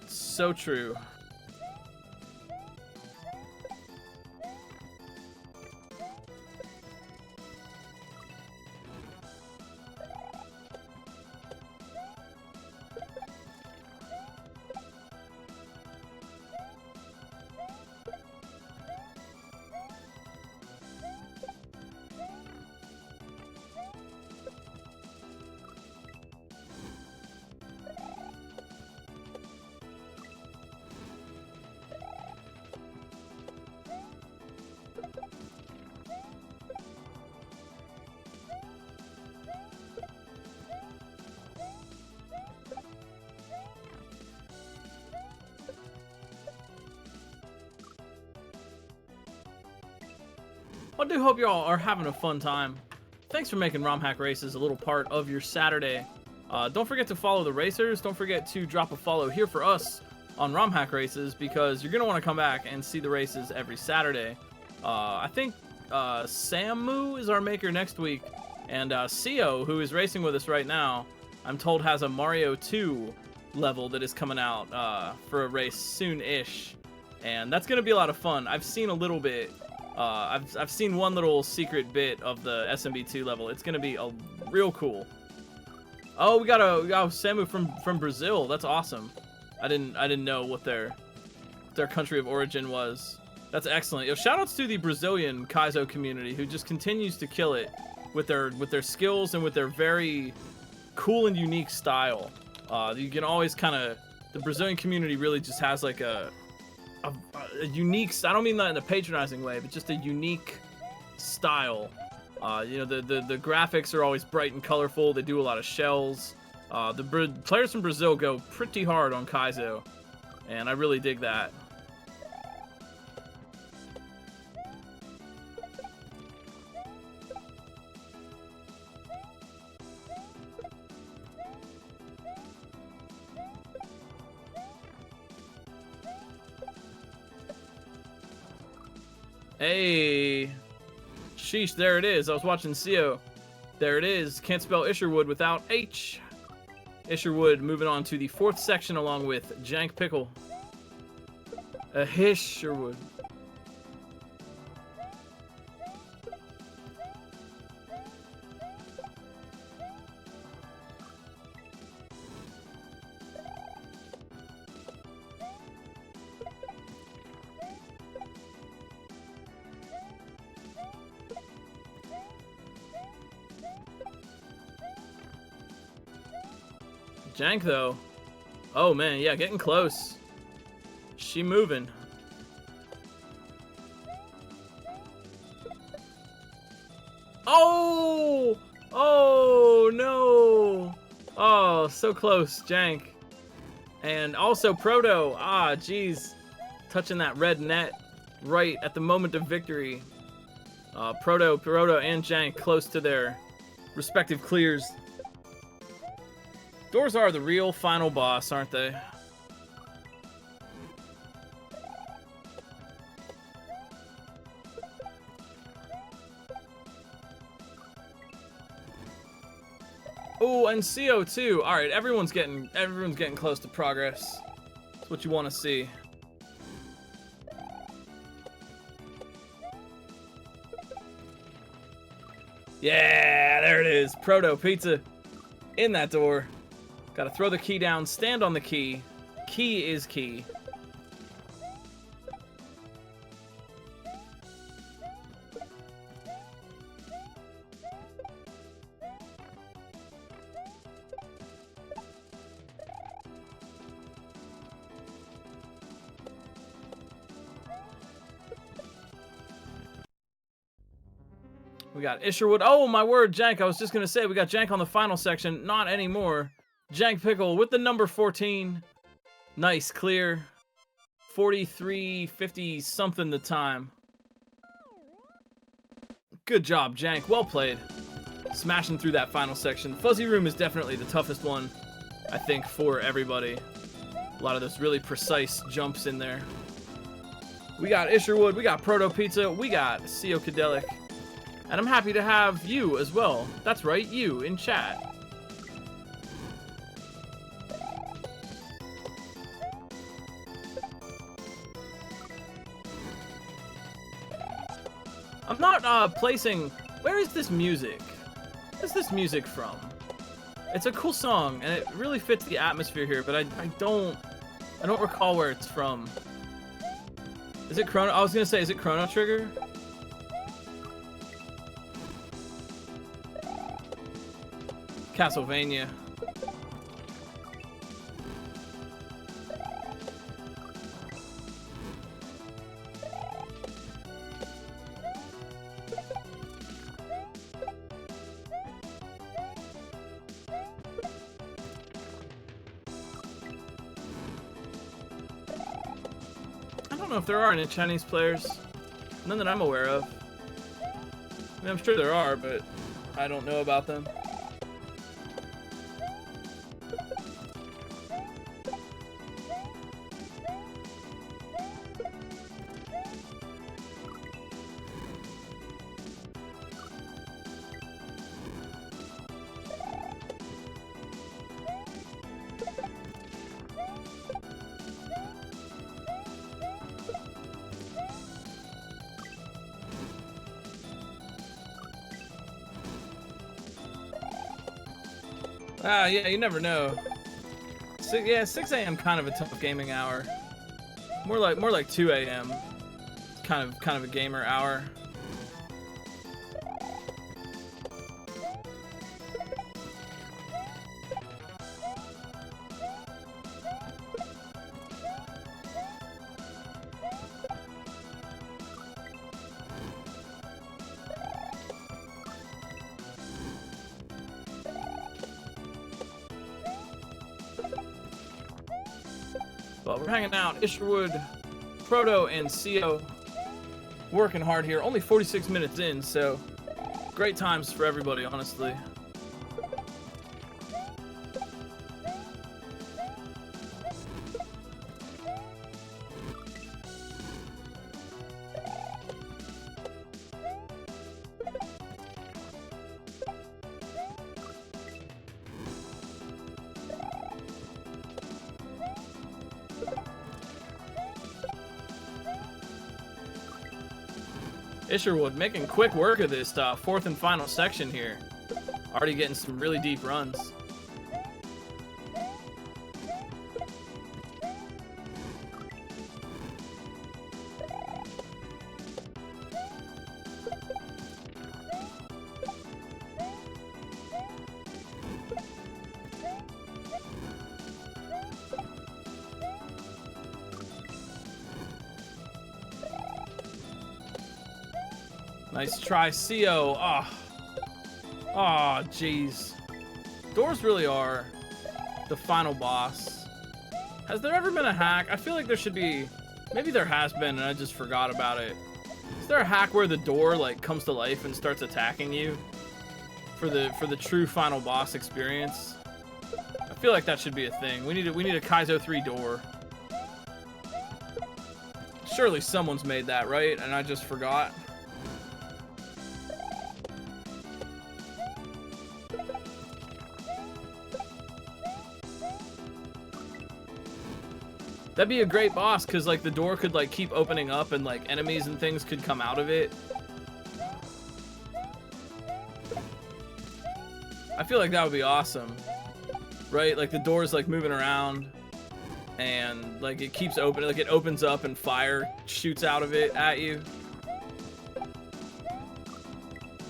So true. I do hope y'all are having a fun time. Thanks for making ROM Hack Races a little part of your Saturday. Don't forget to follow the racers. Don't forget to drop a follow here for us on ROM Hack Races, because you're going to want to come back and see the races every Saturday. I think Samu is our maker next week, and CO, who is racing with us right now, I'm told has a Mario 2 level that is coming out for a race soon-ish, and that's going to be a lot of fun. I've seen a little bit. I've seen one little secret bit of the SMB2 level. It's gonna be real cool. Oh, we got Samu from Brazil. That's awesome. I didn't know what their country of origin was. That's excellent. Yo, shoutouts to the Brazilian Kaizo community who just continues to kill it with their skills and with their very cool and unique style. You can always the Brazilian community really just has like a unique, I don't mean that in a patronizing way, but just a unique style. You know, the graphics are always bright and colorful. They do a lot of shells. The players from Brazil go pretty hard on Kaizo, and I really dig that. Hey, sheesh, there it is. I was watching CO. There it is. Can't spell Isherwood without H. Isherwood moving on to the 4th section along with Jank Pickle. Hisherwood. Jank, though. Oh, man, yeah, getting close. She moving. Oh! Oh, no! Oh, so close, Jank. And also Proto. Ah, jeez. Touching that red net right at the moment of victory. Proto, and Jank close to their respective clears. Doors are the real final boss, aren't they? Oh, and CO2. All right, everyone's getting close to progress. That's what you want to see. Yeah, there it is. Proto Pizza in that door. Gotta throw the key down, stand on the key. Key is key. We got Isherwood. Oh, my word, Jank. I was just going to say, we got Jank on the final section. Not anymore. Jank Pickle with the number 14. Nice, clear. 43:50 something the time. Good job, Jank. Well played. Smashing through that final section. Fuzzy Room is definitely the toughest one, I think, for everybody. A lot of those really precise jumps in there. We got Isherwood. We got Proto Pizza. We got Seokadelic. And I'm happy to have you as well. That's right, you in chat. I'm not placing... Where is this music? Where's this music from? It's a cool song, and it really fits the atmosphere here, but I don't recall where it's from. Is it Chrono... I was gonna say, is it Chrono Trigger? Castlevania. I don't know if there are any Chinese players. None that I'm aware of. I mean, I'm sure there are, but I don't know about them. Ah, yeah, you never know. 6 a.m. kind of a tough gaming hour. More like 2 a.m. Kind of a gamer hour. But we're hanging out. Isherwood, Proto, and CO working hard here. Only 46 minutes in, so great times for everybody, honestly. Isherwood making quick work of this fourth and final section here. Already getting some really deep runs. Nice try, CO. Ah. Oh, jeez. Doors really are the final boss. Has there ever been a hack? I feel like there should be. Maybe there has been and I just forgot about it. Is there a hack where the door like comes to life and starts attacking you for the true final boss experience? I feel like that should be a thing. We need a Kaizo 3 door. Surely someone's made that, right? And I just forgot. That'd be a great boss, because like the door could like keep opening up and like enemies and things could come out of it. I feel like that would be awesome. Right? Like the door's like moving around and like it keeps opening, like it opens up and fire shoots out of it at you.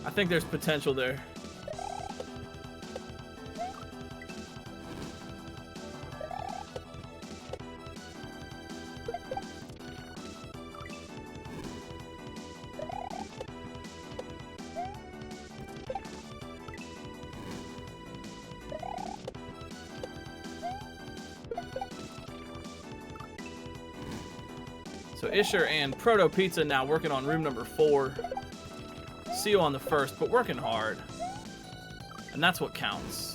I think there's potential there. So Isher and Proto Pizza now working on room number 4. CO on the first, but working hard. And that's what counts.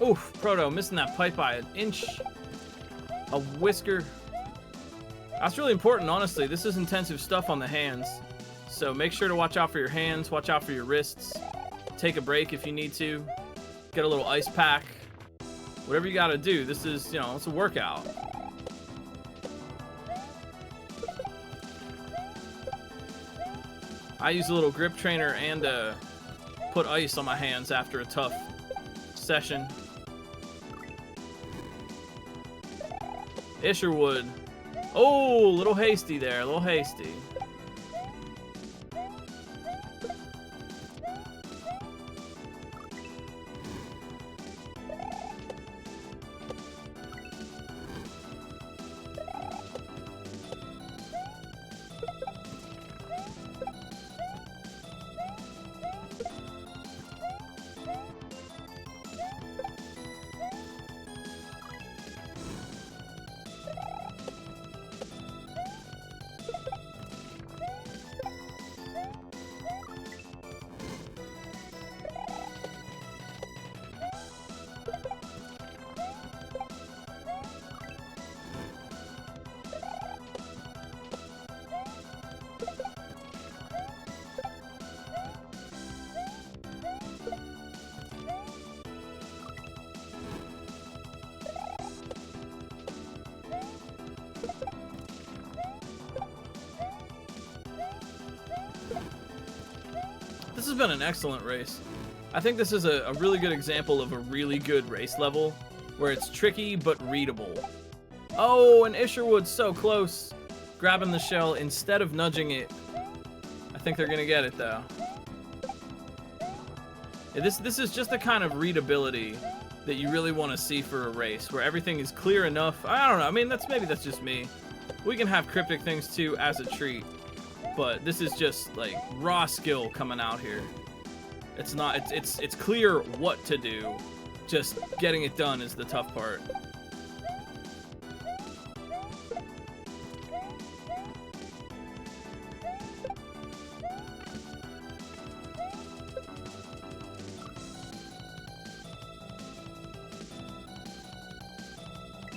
Oof, Proto missing that pipe by an inch. A whisker. That's really important, honestly. This is intensive stuff on the hands. So make sure to watch out for your hands, watch out for your wrists. Take a break if you need to. Get a little ice pack. Whatever you gotta do. This is, you know, it's a workout. I use a little grip trainer and put ice on my hands after a tough session. Isherwood. Oh, a little hasty there, a little hasty. This has been an excellent race. I think this is a really good example of a really good race level where it's tricky but readable. Oh, and Isherwood's so close. Grabbing the shell instead of nudging it. I think they're gonna get it though. Yeah, this is just the kind of readability that you really want to see for a race where everything is clear enough. I don't know. I mean, maybe that's just me. We can have cryptic things too as a treat. But this is just like raw skill coming out here. It's not, it's clear what to do. Just getting it done is the tough part.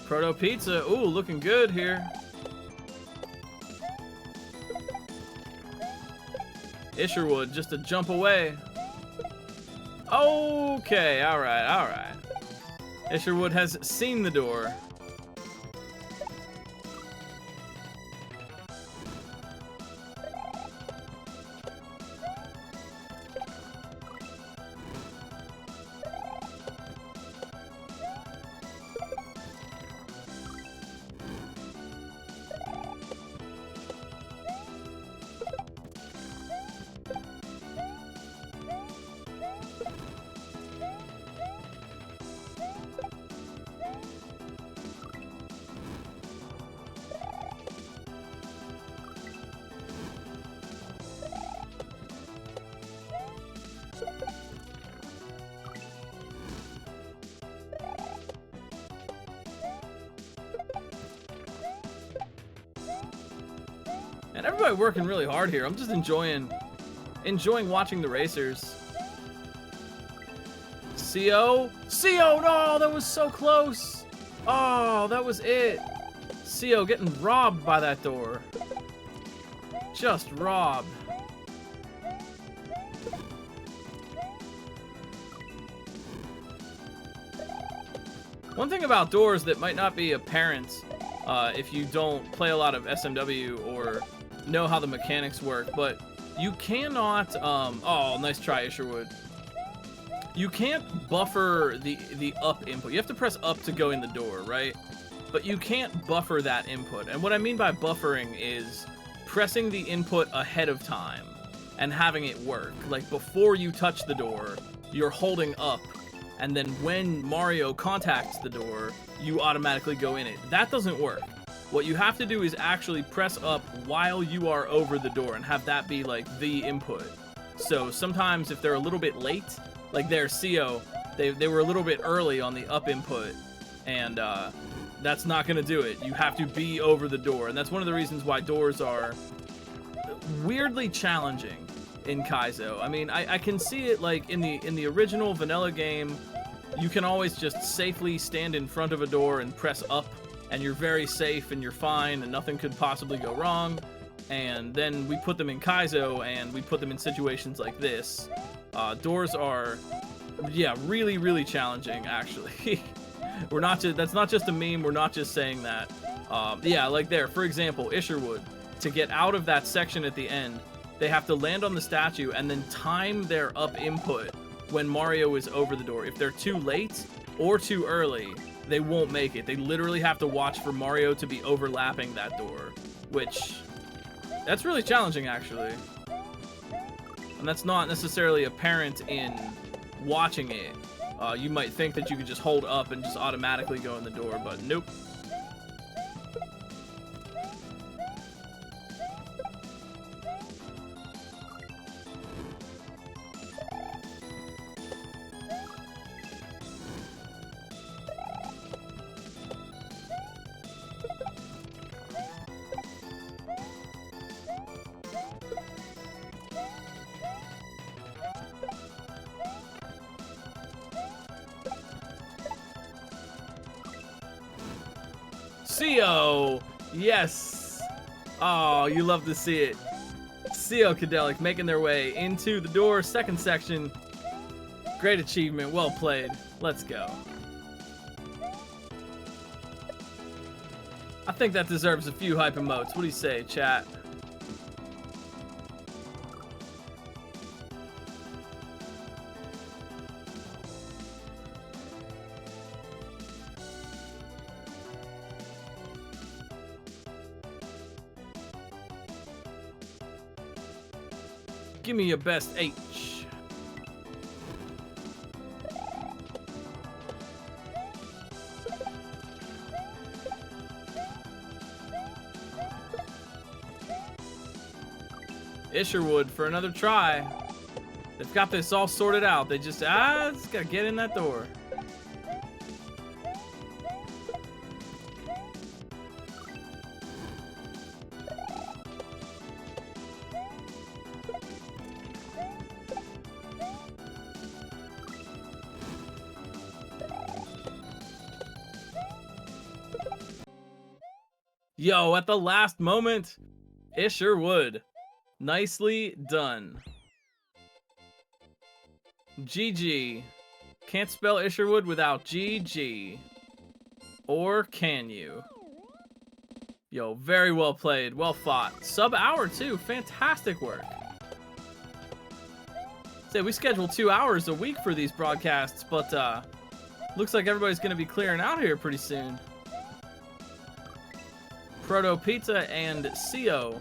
Proto Pizza, ooh, looking good here. Isherwood just a jump away. Okay, alright, alright. Isherwood has seen the door. And everybody working really hard here. I'm just enjoying watching the racers. CO? CO, no, that was so close. Oh, that was it. CO getting robbed by that door. Just robbed. One thing about doors that might not be apparent if you don't play a lot of SMW or know how the mechanics work, but you cannot, oh, nice try, Isherwood. You can't buffer the up input. You have to press up to go in the door, right? But you can't buffer that input. And what I mean by buffering is pressing the input ahead of time and having it work. Like before you touch the door, you're holding up, and then when Mario contacts the door, you automatically go in it. That doesn't work. What you have to do is actually press up while you are over the door and have that be like the input. So sometimes if they're a little bit late, like their CO, they were a little bit early on the up input, and that's not going to do it. You have to be over the door, and that's one of the reasons why doors are weirdly challenging in Kaizo. I mean, I can see it like in the original vanilla game, you can always just safely stand in front of a door and press up, and you're very safe and you're fine and nothing could possibly go wrong. And then we put them in Kaizo and we put them in situations like this. Doors are, yeah, really, really challenging, actually. That's not just a meme, we're not just saying that. Yeah, like there, for example, Isherwood, to get out of that section at the end, they have to land on the statue and then time their up input when Mario is over the door. If they're too late or too early, they won't make it. They literally have to watch for Mario to be overlapping that door, which, that's really challenging, actually. And that's not necessarily apparent in watching it. You might think that you could just hold up and just automatically go in the door, but nope. CO! Yes! Oh, you love to see it. CO Cadelic making their way into the door, second section. Great achievement, well played. Let's go. I think that deserves a few hype emotes. What do you say, chat? Give me your best H. Isherwood for another try. They've got this all sorted out. They just gotta get in that door. Yo, at the last moment, Isherwood Nicely done. GG. Can't spell Isherwood without GG. Or can you? Yo, very well played. Well fought. Sub-hour, too. Fantastic work. Say, we schedule 2 hours a week for these broadcasts, but looks like everybody's going to be clearing out here pretty soon. Proto Pizza and CO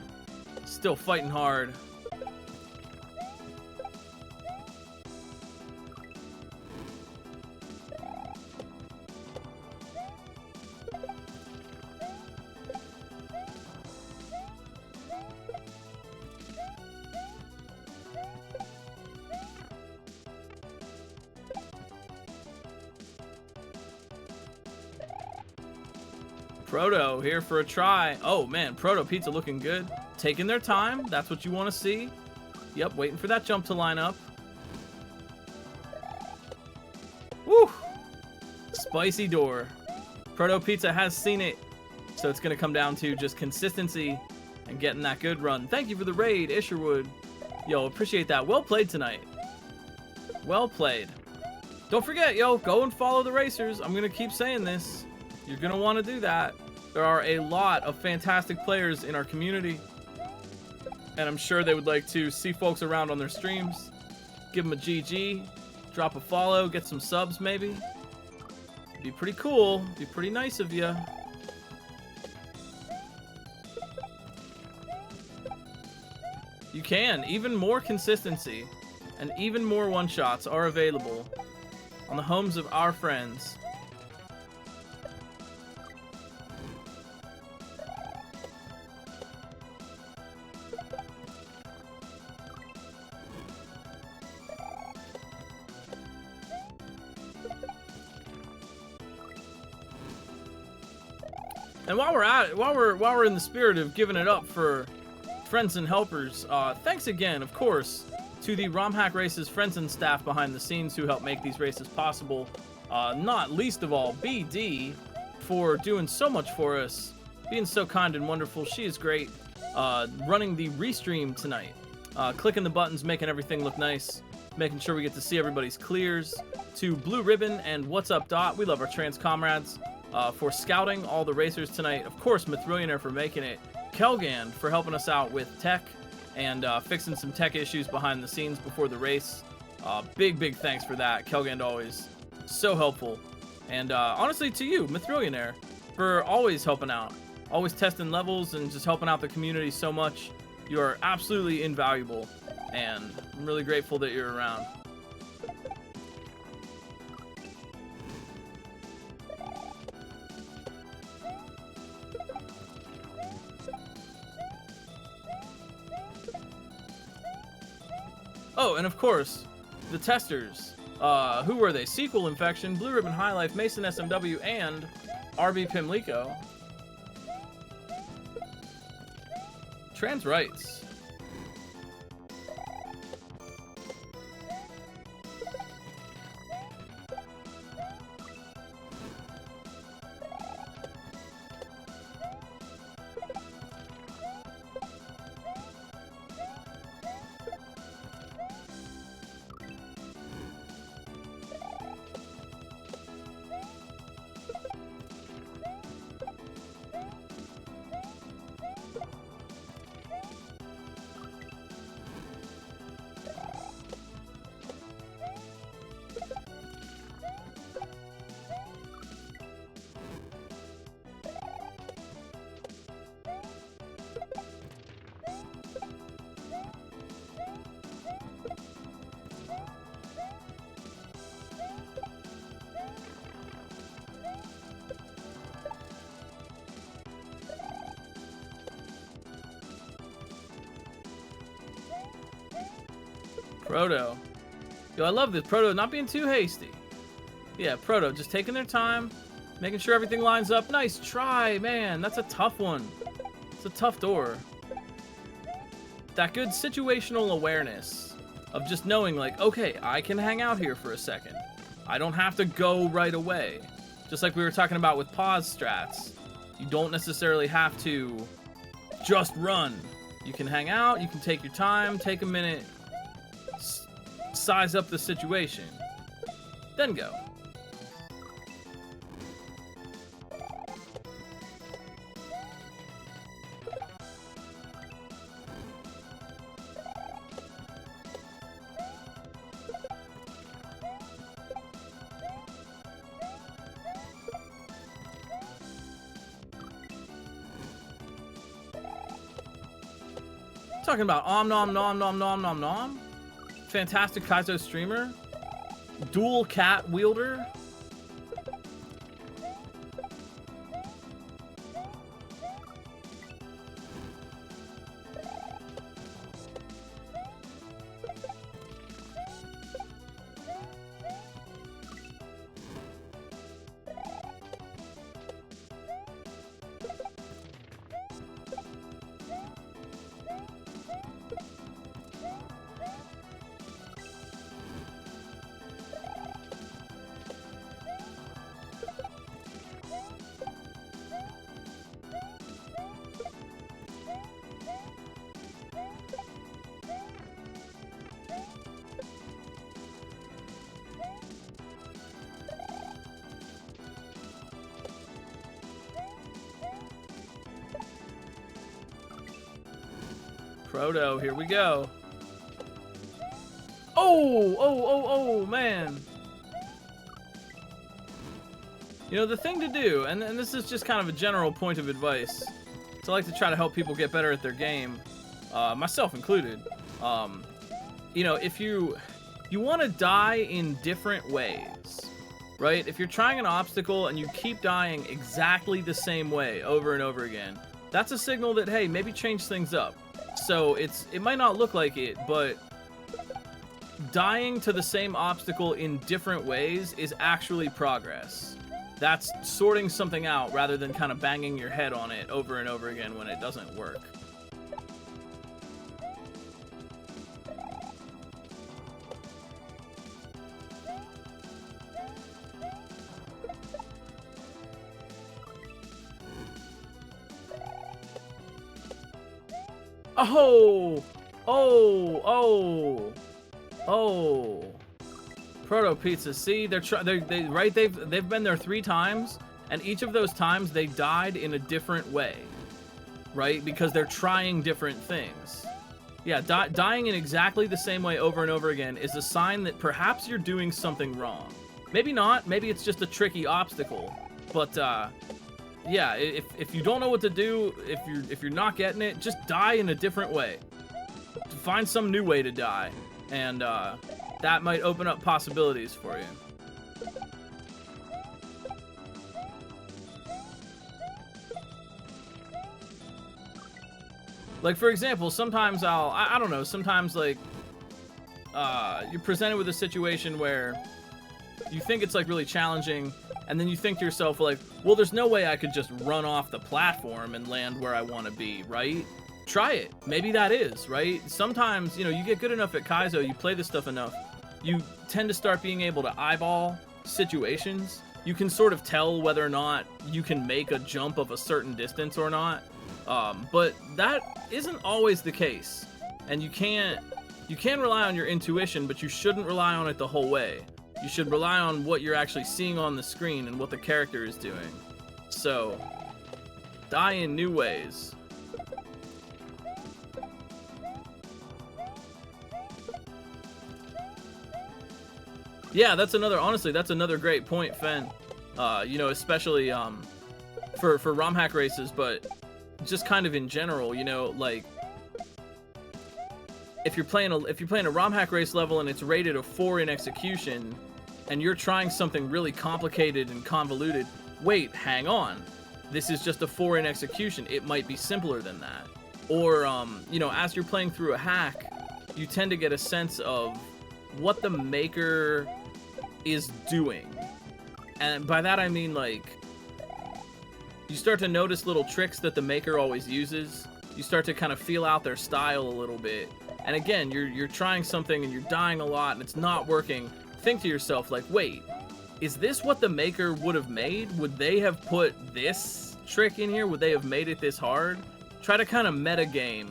still fighting hard. Proto here for a try. Oh man, Proto Pizza looking good. Taking their time. That's what you want to see. Yep, waiting for that jump to line up. Woo! Spicy door. Proto Pizza has seen it. So it's going to come down to just consistency and getting that good run. Thank you for the raid, Isherwood. Yo, appreciate that. Well played tonight. Well played. Don't forget, yo, go and follow the racers. I'm going to keep saying this. You're going to want to do that. There are a lot of fantastic players in our community. And I'm sure they would like to see folks around on their streams. Give them a GG. Drop a follow. Get some subs, maybe. Be pretty cool. Be pretty nice of you. You can. Even more consistency and even more one-shots are available on the homes of our friends. And while we're at it, while we're in the spirit of giving it up for friends and helpers, thanks again, of course, to the ROM Hack Races friends and staff behind the scenes who help make these races possible. Not least of all, BD for doing so much for us, being so kind and wonderful. She is great. Running the restream tonight, clicking the buttons, making everything look nice, making sure we get to see everybody's clears. To Blue Ribbon and What's Up Dot, we love our trans comrades. For scouting all the racers tonight. Of course, Mithrillionaire for making it. Kelgan for helping us out with tech and fixing some tech issues behind the scenes before the race. Big thanks for that. Kelgan always so helpful. And honestly to you, Mithrillionaire, for always helping out. Always testing levels and just helping out the community so much. You are absolutely invaluable. And I'm really grateful that you're around. Oh, and of course, the testers. Who were they? Sequel Infection, Blue Ribbon High Life, Mason SMW, and RB Pimlico. Trans rights. Proto. Yo, I love this. Proto not being too hasty. Yeah, Proto just taking their time, making sure everything lines up. Nice try, man. That's a tough one. It's a tough door. That good situational awareness of just knowing, like, okay, I can hang out here for a second. I don't have to go right away. Just like we were talking about with pause strats. You don't necessarily have to just run. You can hang out, you can take your time, take a minute, size up the situation, then go. Talking about nom nom nom nom nom nom. Fantastic Kaizo streamer. Dual cat wielder. Proto, here we go. Oh, man. You know, the thing to do, and this is just kind of a general point of advice, so I like to try to help people get better at their game, myself included. You know, if you want to die in different ways, right? If you're trying an obstacle and you keep dying exactly the same way over and over again, that's a signal that, hey, maybe change things up. So it might not look like it, but dying to the same obstacle in different ways is actually progress. That's sorting something out rather than kind of banging your head on it over and over again when it doesn't work. Oh. Proto Pizza. See, they've been there 3 times, and each of those times they died in a different way, right? Because they're trying different things. Yeah, dying in exactly the same way over and over again is a sign that perhaps you're doing something wrong. Maybe not. Maybe it's just a tricky obstacle. But yeah, if you don't know what to do, if you're not getting it, just die in a different way. Find some new way to die, and that might open up possibilities for you. Like, for example, sometimes I don't know, sometimes, like, you're presented with a situation where you think it's, like, really challenging, and then you think to yourself, like, well, there's no way I could just run off the platform and land where I want to be, right? Try it. Maybe that is, right? Sometimes, you know, you get good enough at Kaizo, you play this stuff enough, you tend to start being able to eyeball situations. You can sort of tell whether or not you can make a jump of a certain distance or not. But that isn't always the case. And you can rely on your intuition, but you shouldn't rely on it the whole way. You should rely on what you're actually seeing on the screen and what the character is doing. So, die in new ways. Yeah, that's another great point, Fen. You know, especially for ROM hack races, but just kind of in general, you know, like if you're playing a ROM hack race level and it's rated a 4 in execution, and you're trying something really complicated and convoluted, wait, hang on. This is just a 4 in execution. It might be simpler than that. Or, you know, as you're playing through a hack, you tend to get a sense of what the maker is doing. And by that I mean, like, you start to notice little tricks that the maker always uses. You start to kind of feel out their style a little bit. And again, you're trying something and you're dying a lot and it's not working. Think to yourself, like, wait, is this what the maker would have made? Would they have put this trick in here? Would they have made it this hard? Try to kind of metagame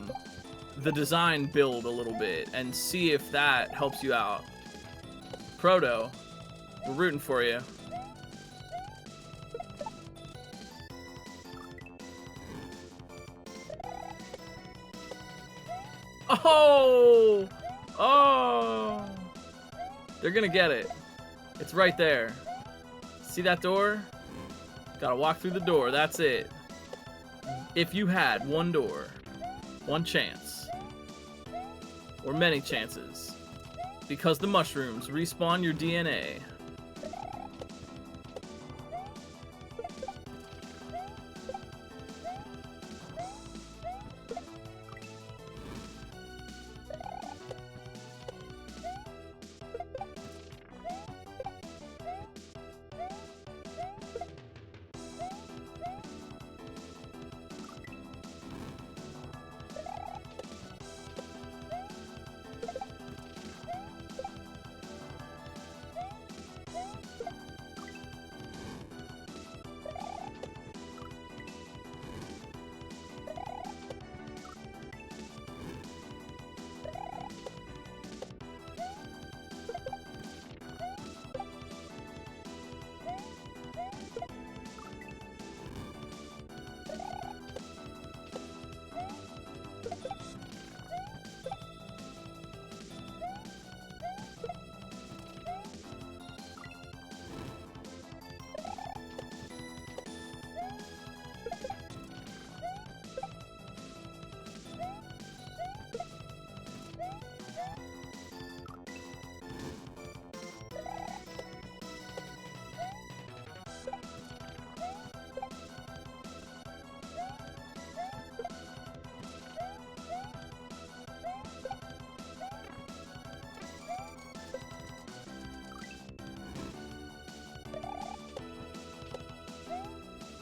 the design build a little bit and see if that helps you out. Proto, we're rooting for you. Oh! Oh! They're gonna get it. It's right there. See that door? Gotta walk through the door, that's it. If you had one door, one chance, or many chances, because the mushrooms respawn your DNA.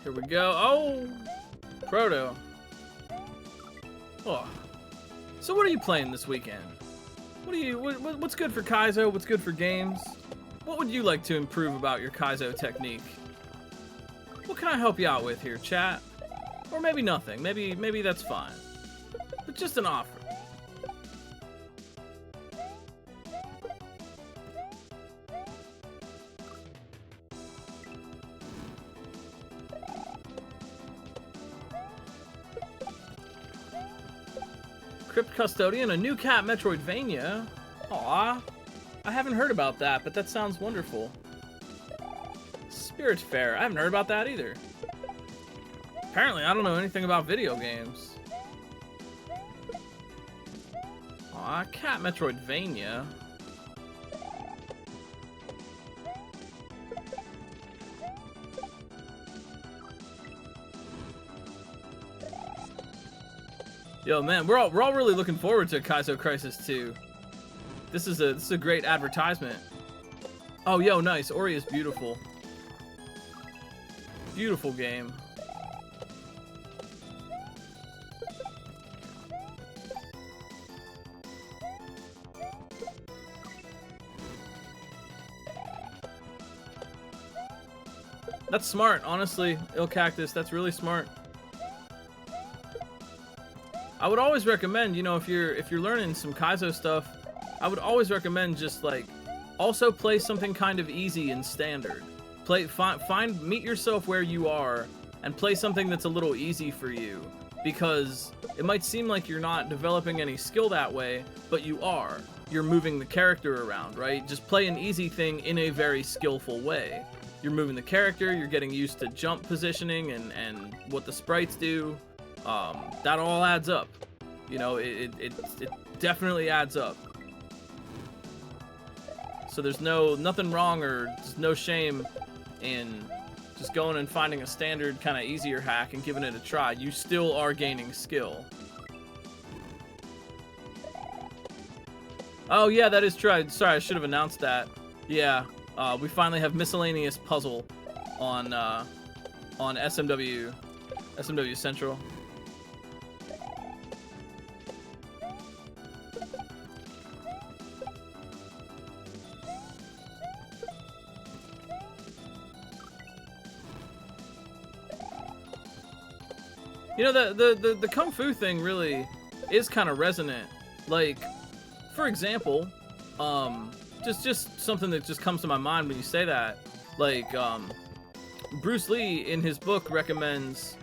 Here we go. Oh! Proto. Oh. So what are you playing this weekend? What's good for Kaizo? What's good for games? What would you like to improve about your Kaizo technique? What can I help you out with here, chat? Or maybe nothing. Maybe that's fine. But just an offer. Crypt Custodian, a new cat Metroidvania. Aw, I haven't heard about that, but that sounds wonderful. Spirit Fair, I haven't heard about that either. Apparently, I don't know anything about video games. Aw, cat Metroidvania. Yo, man, we're all really looking forward to Kaizo Crisis 2. This is a great advertisement. Oh, yo, nice. Ori is beautiful. Beautiful game. That's smart, honestly. Il Cactus, that's really smart. I would always recommend, you know, if you're learning some Kaizo stuff, I would always recommend just like also play something kind of easy and standard. Meet yourself where you are and play something that's a little easy for you, because it might seem like you're not developing any skill that way, but you are. You're moving the character around, right? Just play an easy thing in a very skillful way. You're moving the character, you're getting used to jump positioning and what the sprites do. That all adds up. You know, it definitely adds up. So there's nothing wrong or just no shame in just going and finding a standard kind of easier hack and giving it a try. You still are gaining skill. Oh yeah, that is true. Sorry, I should have announced that. Yeah, we finally have miscellaneous puzzle on SMW Central. You know, the Kung Fu thing really, is kind of resonant. Like, for example, just something that just comes to my mind when you say that. Like, Bruce Lee in his book recommends,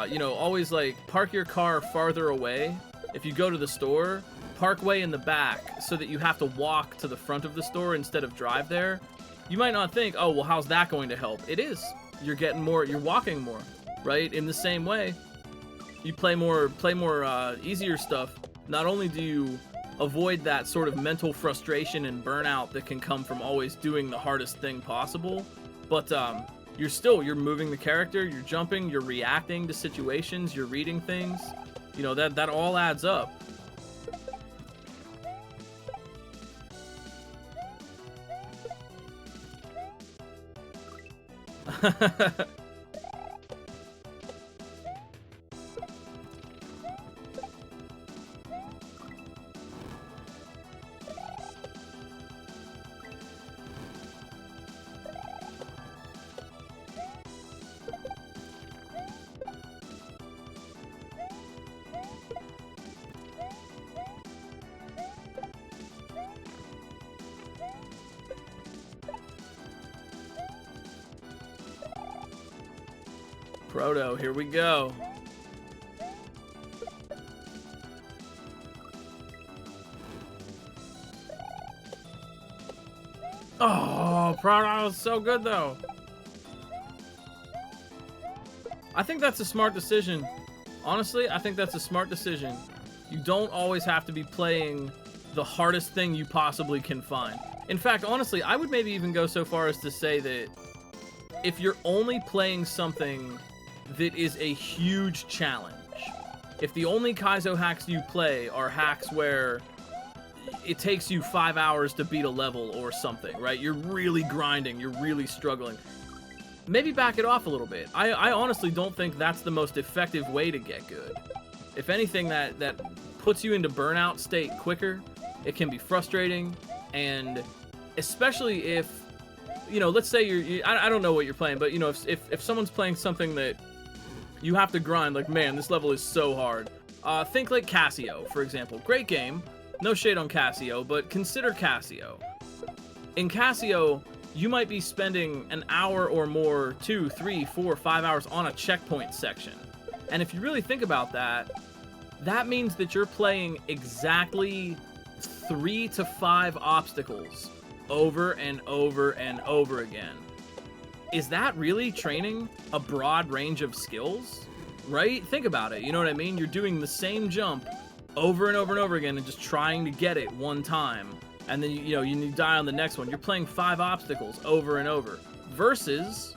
you know, always like park your car farther away. If you go to the store, park way in the back so that you have to walk to the front of the store instead of drive there. You might not think, oh, well, how's that going to help? It is. You're getting more, you're walking more, right? In the same way, you play more easier stuff. Not only do you avoid that sort of mental frustration and burnout that can come from always doing the hardest thing possible, but you're moving the character, you're jumping, you're reacting to situations, you're reading things. You know, that all adds up. Proto, here we go. Oh, Proto was so good though. I think that's a smart decision. Honestly, I think that's a smart decision. You don't always have to be playing the hardest thing you possibly can find. In fact, honestly, I would maybe even go so far as to say that if you're only playing something that is a huge challenge, if the only Kaizo hacks you play are hacks where it takes you 5 hours to beat a level or something, right? You're really grinding, you're really struggling. Maybe back it off a little bit. I honestly don't think that's the most effective way to get good. If anything, that puts you into burnout state quicker. It can be frustrating, and especially if, you know, let's say I don't know what you're playing, but you know, if someone's playing something that you have to grind, like, man, this level is so hard. Think like Casio, for example. Great game. No shade on Casio, but consider Casio. In Casio, you might be spending an hour or more, 2, 3, 4, 5 hours on a checkpoint section. And if you really think about that, that means that you're playing exactly 3 to 5 obstacles over and over and over again. Is that really training a broad range of skills? Right? Think about it. You know what I mean? You're doing the same jump over and over and over again and just trying to get it one time. And then, you die on the next one. You're playing 5 obstacles over and over. Versus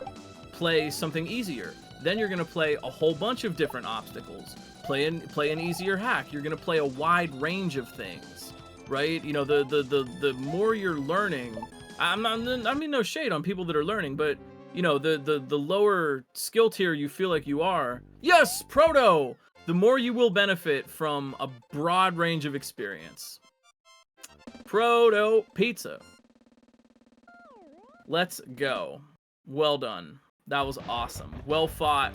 play something easier. Then you're going to play a whole bunch of different obstacles. Play an easier hack. You're going to play a wide range of things. Right? You know, the more you're learning, I mean no shade on people that are learning, but you know, the lower skill tier you feel like you are, yes, Proto, the more you will benefit from a broad range of experience. Proto Pizza. Let's go. Well done. That was awesome. Well fought.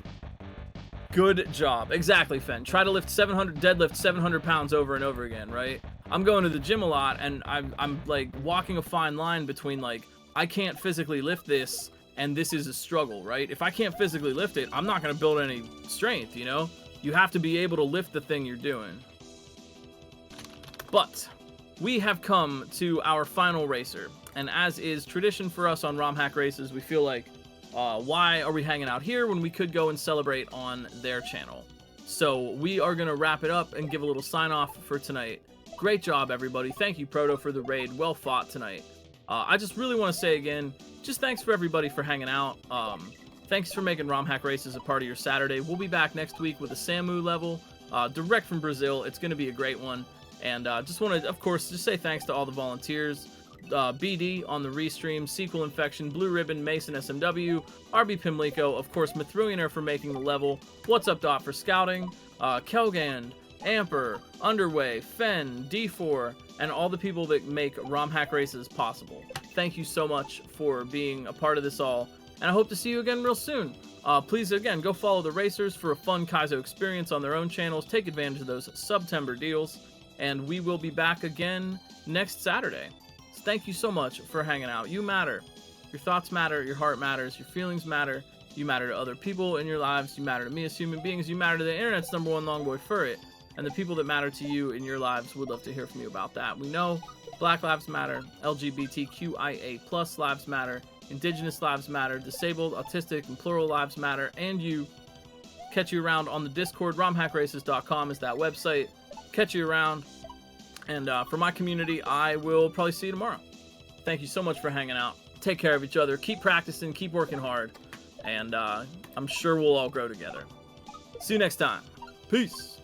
Good job. Exactly, Fen. Try to deadlift 700 pounds over and over again, right? I'm going to the gym a lot, and I'm like walking a fine line between like, I can't physically lift this, and this is a struggle, right? If I can't physically lift it, I'm not going to build any strength, you know? You have to be able to lift the thing you're doing. But we have come to our final racer, and as is tradition for us on ROM Hack Races, we feel like, why are we hanging out here when we could go and celebrate on their channel? So we are going to wrap it up and give a little sign-off for tonight. Great job, everybody. Thank you, Proto, for the raid. Well fought tonight. I just really want to say again, just thanks for everybody for hanging out. Thanks for making ROM Hack Races a part of your Saturday. We'll be back next week with a Samu level, direct from Brazil. It's going to be a great one. And just want to, of course, just say thanks to all the volunteers. BD on the restream, Sequel Infection, Blue Ribbon, Mason SMW, RB Pimlico, of course, Mithrillionaire for making the level, What's Up Dot for scouting, Kelgand, Amper, Underway, Fen, D4, and all the people that make ROM Hack Races possible. Thank you so much for being a part of this all, and I hope to see you again real soon. Please, again, go follow the racers for a fun Kaizo experience on their own channels. Take advantage of those September deals, and we will be back again next Saturday. So thank you so much for hanging out. You matter. Your thoughts matter. Your heart matters. Your feelings matter. You matter to other people in your lives. You matter to me as human beings. You matter to the internet's #1 longboy furret. And the people that matter to you in your lives, would love to hear from you about that. We know Black Lives Matter, LGBTQIA+ lives matter, Indigenous lives matter, disabled, autistic, and plural lives matter, and you. Catch you around on the Discord. RomHackRaces.com is that website. Catch you around. And for my community, I will probably see you tomorrow. Thank you so much for hanging out. Take care of each other. Keep practicing. Keep working hard. And I'm sure we'll all grow together. See you next time. Peace.